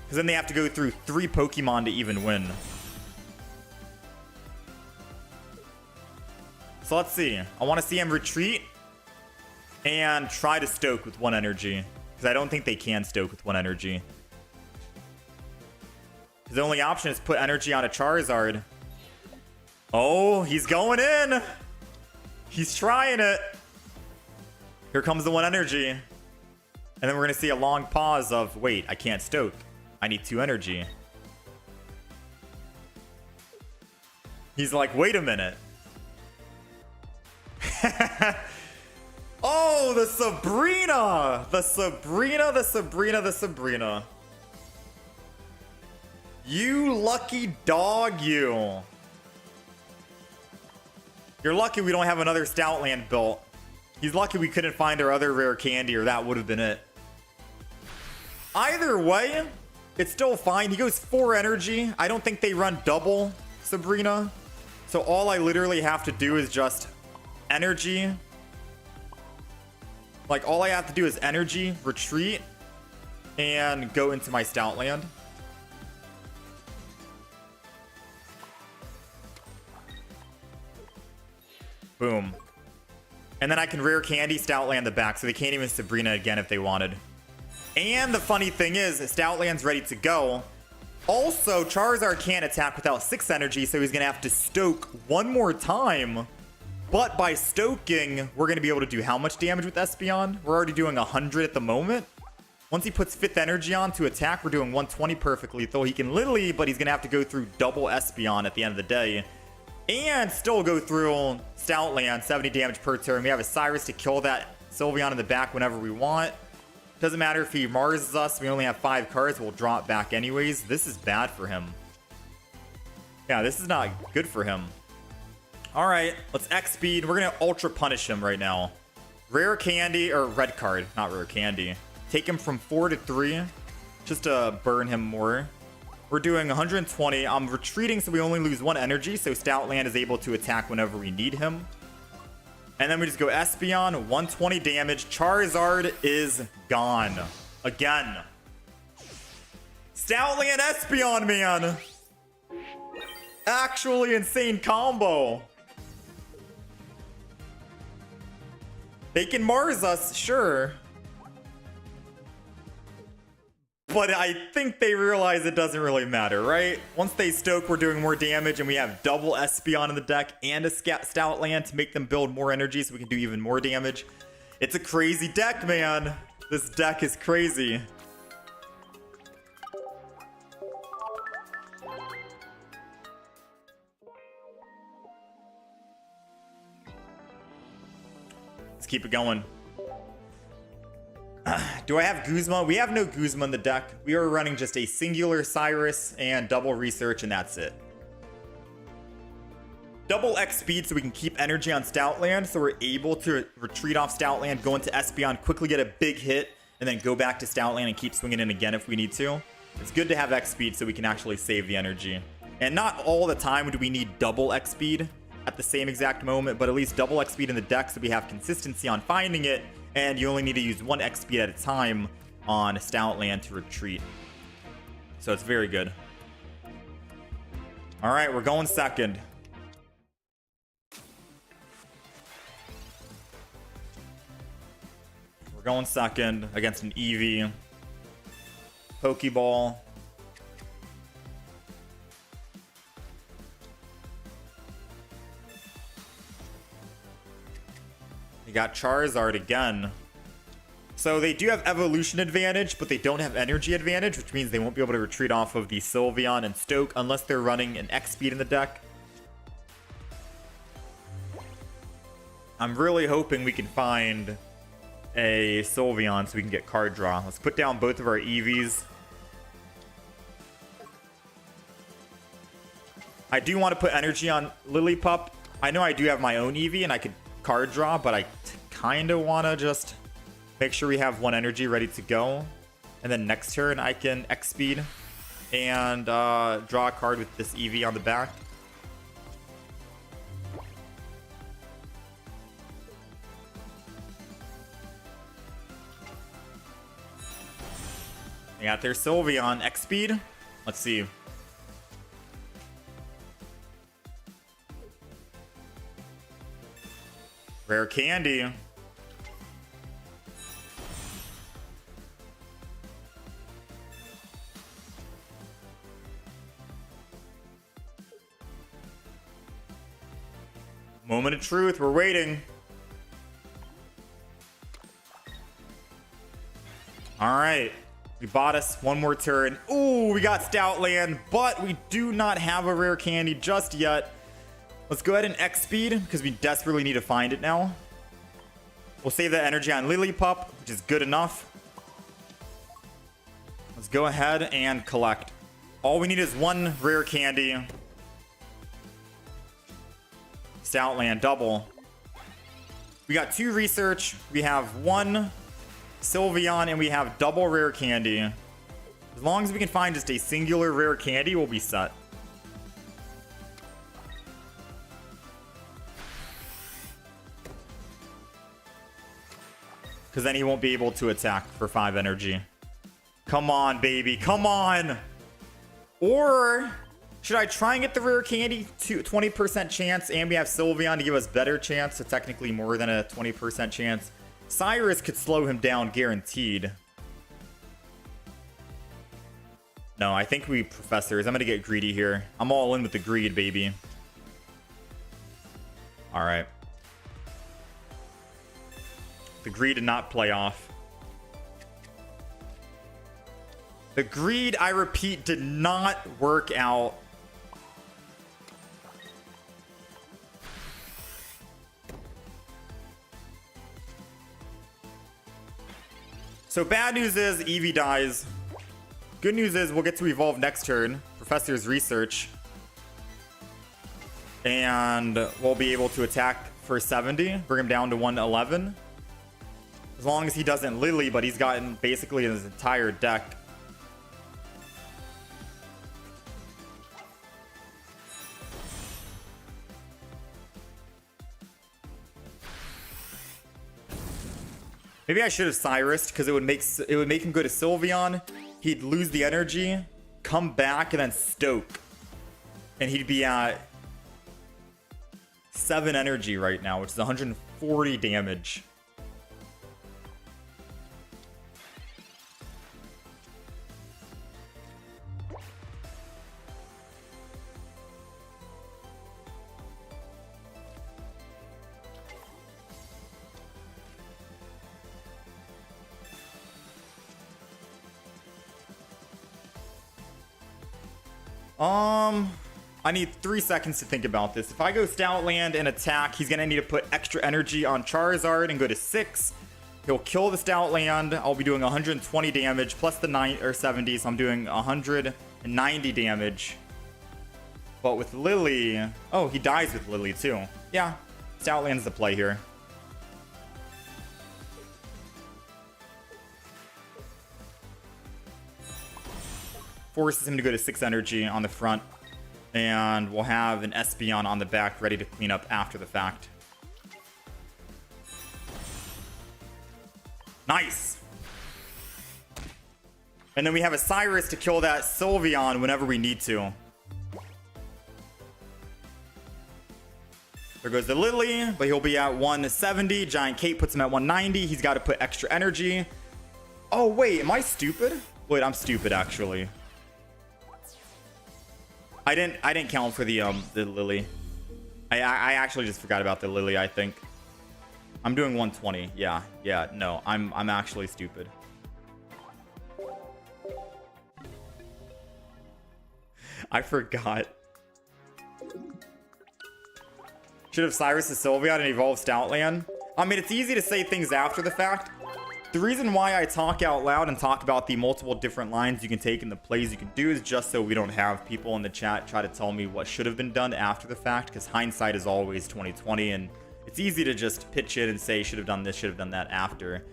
Because then they have to go through 3 Pokemon to even win. So let's see. I want to see him retreat and try to Stoke with 1 energy. Because I don't think they can Stoke with 1 energy. The only option is put energy on a Charizard. Oh, he's going in. He's trying it. Here comes the 1 energy. And then we're going to see a long pause of, wait, I can't Stoke. I need 2 energy. He's like, wait a minute. Oh, the Sabrina! The Sabrina, the Sabrina, the Sabrina. You lucky dog, you. You're lucky we don't have another Stoutland built. He's lucky we couldn't find our other rare candy, or that would have been it. Either way, it's still fine. He goes 4 energy. I don't think they run double Sabrina. So all I literally have to do is just energy. Like, all I have to do is energy, retreat, and go into my Stoutland. Boom. And then I can rare candy Stoutland the back, so they can't even Sabrina again if they wanted. And the funny thing is, Stoutland's ready to go. Also, Charizard can't attack without 6 energy, so he's going to have to Stoke 1 more time. But by stoking, we're going to be able to do how much damage with Espeon? We're already doing 100 at the moment. Once he puts 5th energy on to attack, we're doing 120 perfectly. Though he can literally, but he's going to have to go through double Espeon at the end of the day. And still go through Stoutland, 70 damage per turn. We have a Cyrus to kill that Sylveon in the back whenever we want. Doesn't matter if he Marses us. We only have 5 cards. We'll drop back anyways. This is bad for him. Yeah, this is not good for him. All right, let's X speed. We're going to ultra punish him right now. Rare candy, or red card, not rare candy. Take him from 4 to 3 just to burn him more. We're doing 120. I'm retreating so we only lose 1 energy, so Stoutland is able to attack whenever we need him. And then we just go Espeon, 120 damage. Charizard is gone. Again. Stoutland Espeon, man. Actually insane combo. They can Mars us, sure. But I think they realize it doesn't really matter, right? Once they Stoke, we're doing more damage, and we have double Espeon in the deck and a Stoutland to make them build more energy so we can do even more damage. It's a crazy deck, man. This deck is crazy. Let's keep it going. Do I have Guzma? We have no Guzma in the deck. We are running just a singular Cyrus and double research, and that's it. Double X speed so we can keep energy on Stoutland, so we're able to retreat off Stoutland, go into Espeon, quickly get a big hit, and then go back to Stoutland and keep swinging in again if we need to. It's good to have X speed so we can actually save the energy. And not all the time do we need double X speed at the same exact moment, but at least double X speed in the deck so we have consistency on finding it. And you only need to use 1 X speed at a time on Stoutland to retreat. So it's very good. All right, we're going second. We're going second against an Eevee. Pokeball. Got Charizard again. So they do have evolution advantage, but they don't have energy advantage, which means they won't be able to retreat off of the Sylveon and Stoke unless they're running an X speed in the deck. I'm really hoping we can find a Sylveon so we can get card draw. Let's put down both of our Eevees. I do want to put energy on Lillipup. I know I do have my own Eevee and I could card draw, but I kind of want to just make sure we have one energy ready to go. And then next turn I can X-Speed and draw a card with this Eevee on the back. We got their Sylveon X-Speed. Let's see. Rare candy. Moment of truth. We're waiting. All right. We bought us one more turn. Ooh, we got Stoutland, but we do not have a rare candy just yet. Let's go ahead and X-Speed because we desperately need to find it now. We'll save that energy on Lillipup, which is good enough. Let's go ahead and collect. All we need is one rare candy. Stoutland double. We got 2 research. We have 1 Sylveon and we have double rare candy. As long as we can find just a singular rare candy, we'll be set. Because then he won't be able to attack for 5 energy. Come on, baby. Come on. Or should I try and get the rare candy to 20% chance and we have Sylveon to give us better chance, so technically more than a 20% chance. Cyrus could slow him down guaranteed. No, I think we Professors. I'm going to get greedy here. I'm all in with the greed, baby. All right. The greed did not play off. The greed, I repeat, did not work out. So bad news is Eevee dies. Good news is we'll get to evolve next turn. Professor's Research. And we'll be able to attack for 70. Bring him down to 111. As long as he doesn't Lily, but he's gotten basically his entire deck. Maybe I should have Cyrus'd because it would make him go to Sylveon. He'd lose the energy, come back, and then Stoke. And he'd be at 7 energy right now, which is 140 damage. I need 3 seconds to think about this. If I go Stoutland and attack, he's gonna need to put extra energy on Charizard and go to 6. He'll kill the Stoutland. I'll be doing 120 damage plus the 70, so I'm doing 190 damage. But with Lily, oh, he dies with Lily too. Yeah, Stoutland's the play here. Forces him to go to 6 energy on the front. And we'll have an Espeon on the back ready to clean up after the fact. Nice! And then we have a Cyrus to kill that Sylveon whenever we need to. There goes the Lily, but he'll be at 170. Giant Cape puts him at 190. He's got to put extra energy. Oh, wait, am I stupid? Wait, I'm stupid, actually. I didn't count for the Lily. I actually just forgot about the Lily, I think. I'm doing 120. Yeah, no, I'm actually stupid. I forgot. Should have Cyrus the Sylveon and evolve Stoutland. I mean, it's easy to say things after the fact, The reason why I talk out loud and talk about the multiple different lines you can take and the plays you can do is just so we don't have people in the chat try to tell me what should have been done after the fact, because hindsight is always 2020, and it's easy to just pitch in and say should have done this, should have done that after.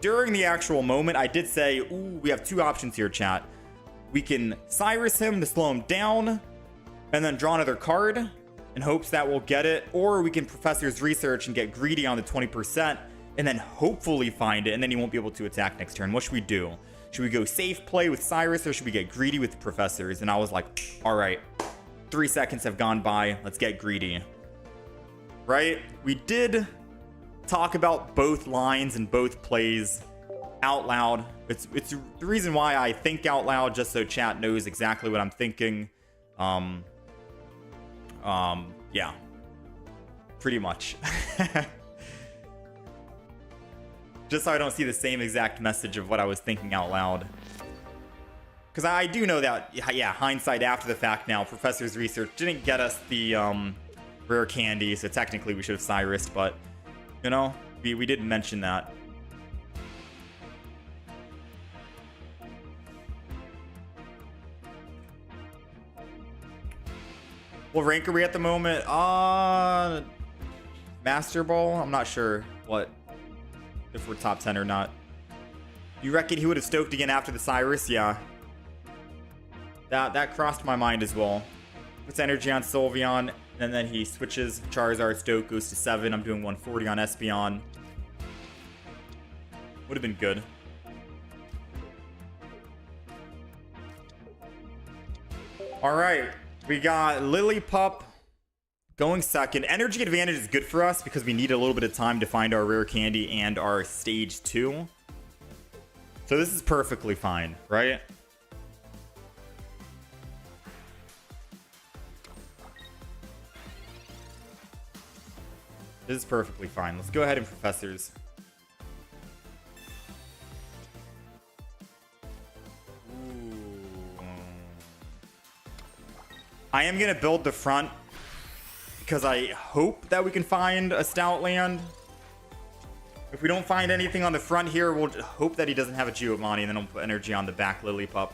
During the actual moment, I did say, ooh, we have two options here, chat. We can Cyrus him to slow him down and then draw another card in hopes that we'll get it, or we can Professor's Research and get greedy on the 20% and then hopefully find it, and then he won't be able to attack next turn. What should we do? Should we go safe play with Cyrus, or should we get greedy with Professors? And I was like, all right, 3 seconds have gone by. Let's get greedy. Right? We did talk about both lines and both plays out loud. It's the reason why I think out loud, just so chat knows exactly what I'm thinking. Yeah, pretty much. Just so I don't see the same exact message of what I was thinking out loud. Because I do know that, yeah, hindsight after the fact now, Professor's Research didn't get us the rare candy, so technically we should have Cyrus, but, you know, we didn't mention that. What rank are we at the moment? Master Ball? I'm not sure if we're top 10 or not. You reckon he would have stoked again after the Cyrus? Yeah. That crossed my mind as well. Puts energy on Sylveon, and then he switches. Charizard stoke goes to 7. I'm doing 140 on Espeon. Would have been good. All right. We got Lillipup going second. Energy advantage is good for us because we need a little bit of time to find our rare candy and our stage 2. So this is perfectly fine, right? This is perfectly fine. Let's go ahead and Professors. I am going to build the front because I hope that we can find a Stoutland. If we don't find anything on the front here, we'll hope that he doesn't have a Giovanni, and then I'll put energy on the back Lillipup.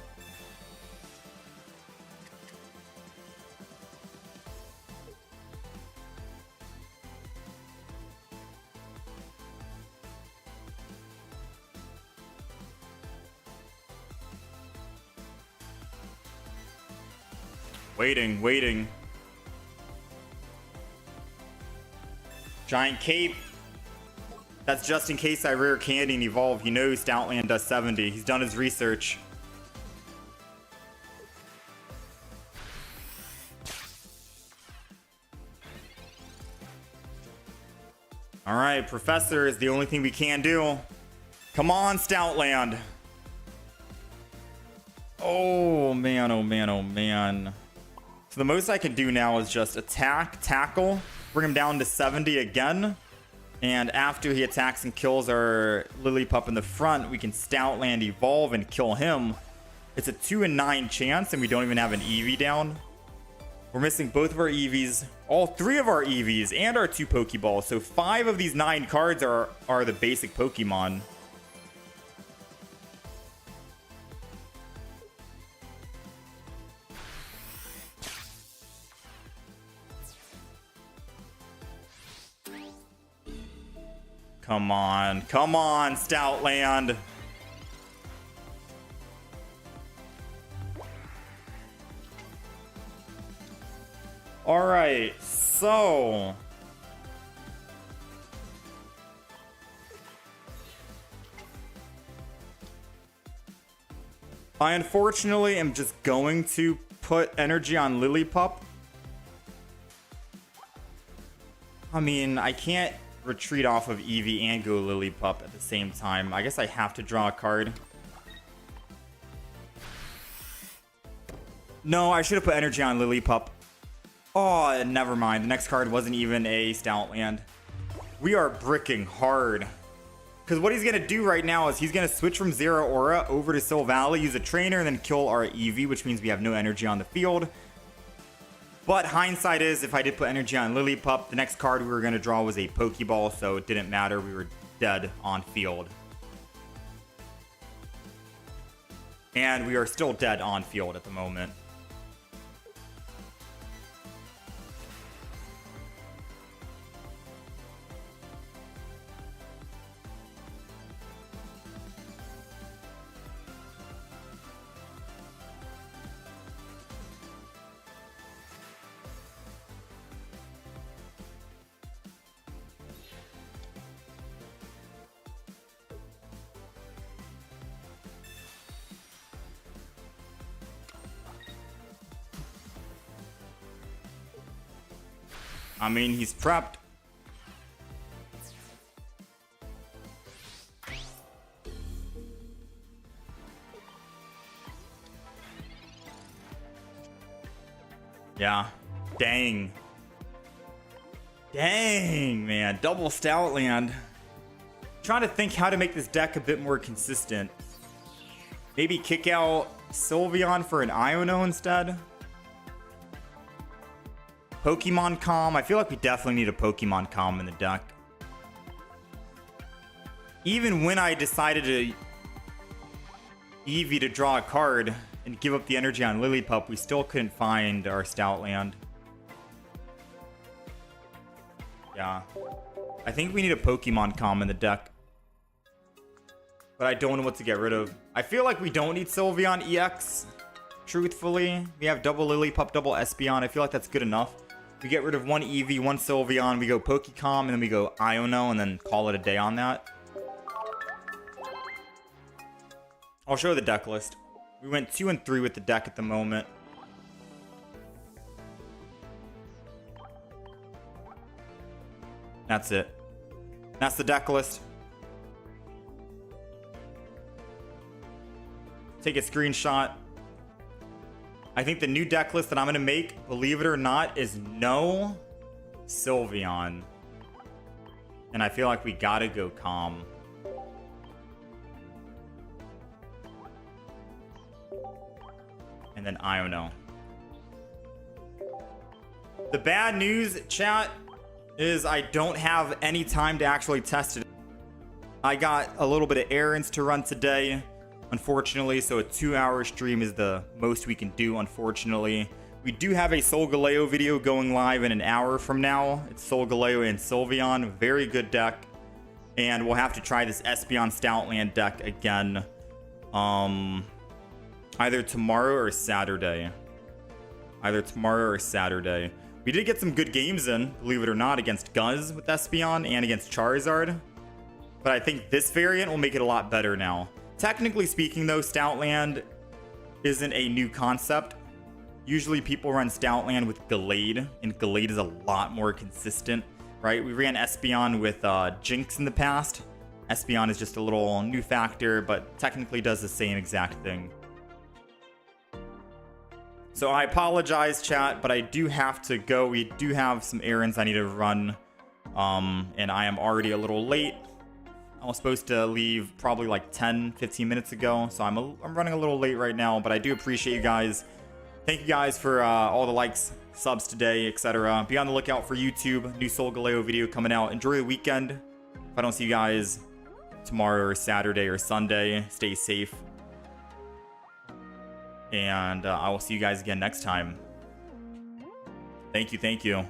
Waiting. Giant Cape. That's just in case I rare candy and evolve. He knows Stoutland does 70. He's done his research. Alright, Professor is the only thing we can do. Come on, Stoutland. Oh man. So the most I can do now is just attack, tackle, bring him down to 70 again. And after he attacks and kills our Lillipup in the front, we can Stoutland evolve and kill him. It's a 2 in 9 chance, and we don't even have an Eevee down. We're missing both of our Eevees, all 3 of our Eevees, and our 2 Pokeballs. So 5 of these 9 cards are the basic Pokemon. Come on, Stoutland. All right, so I unfortunately am just going to put energy on Lillipup. I mean, I can't retreat off of Eevee and go Lillipup at the same time. I guess I have to draw a card. No, I should have put energy on Lillipup. Oh, never mind. The next card wasn't even a Stoutland. We are bricking hard. Because what he's going to do right now is he's going to switch from Zero Aura over to Sil Valley, use a trainer, and then kill our Eevee, which means we have no energy on the field. But hindsight is, if I did put energy on Lillipup, the next card we were going to draw was a Pokeball, so it didn't matter. We were dead on field. And we are still dead on field at the moment. I mean, he's prepped. Yeah. Dang. Dang, man. Double Stoutland. Trying to think how to make this deck a bit more consistent. Maybe kick out Sylveon for an Iono instead. Pokemon Calm. I feel like we definitely need a Pokemon Calm in the deck. Even when I decided to Eevee to draw a card and give up the energy on Lillipup, we still couldn't find our Stoutland. Yeah. I think we need a Pokemon Calm in the deck. But I don't know what to get rid of. I feel like we don't need Sylveon EX. Truthfully, we have double Lillipup, double Espeon. I feel like that's good enough. We get rid of one Eevee, one Sylveon, we go Pokecom, and then we go Iono, and then call it a day on that. I'll show the deck list. We went 2 and 3 with the deck at the moment. That's it. That's the deck list. Take a screenshot. I think the new deck list that I'm going to make, believe it or not, is no Sylveon. And I feel like we got to go Calm. And then Iono. The bad news, chat, is I don't have any time to actually test it. I got a little bit of errands to run today, unfortunately, so a 2-hour stream is the most we can do, unfortunately. We do have a Solgaleo video going live in an hour from now. It's Solgaleo and Sylveon, very good deck. And we'll have to try this Espeon Stoutland deck again. Either tomorrow or Saturday. Either tomorrow or Saturday. We did get some good games in, believe it or not, against Guzz with Espeon and against Charizard. But I think this variant will make it a lot better now. Technically speaking, though, Stoutland isn't a new concept. Usually people run Stoutland with Gallade, and Gallade is a lot more consistent, right? We ran Espeon with Jinx in the past. Espeon is just a little new factor, but technically does the same exact thing. So I apologize, chat, but I do have to go. We do have some errands I need to run, and I am already a little late. I was supposed to leave probably like 10-15 minutes ago, so I'm running a little late right now, but I do appreciate you guys. Thank you guys for all the likes, subs today, etc. Be on the lookout for YouTube, new Solgaleo video coming out. Enjoy the weekend. If I don't see you guys tomorrow or Saturday or Sunday, stay safe. And I will see you guys again next time. Thank you.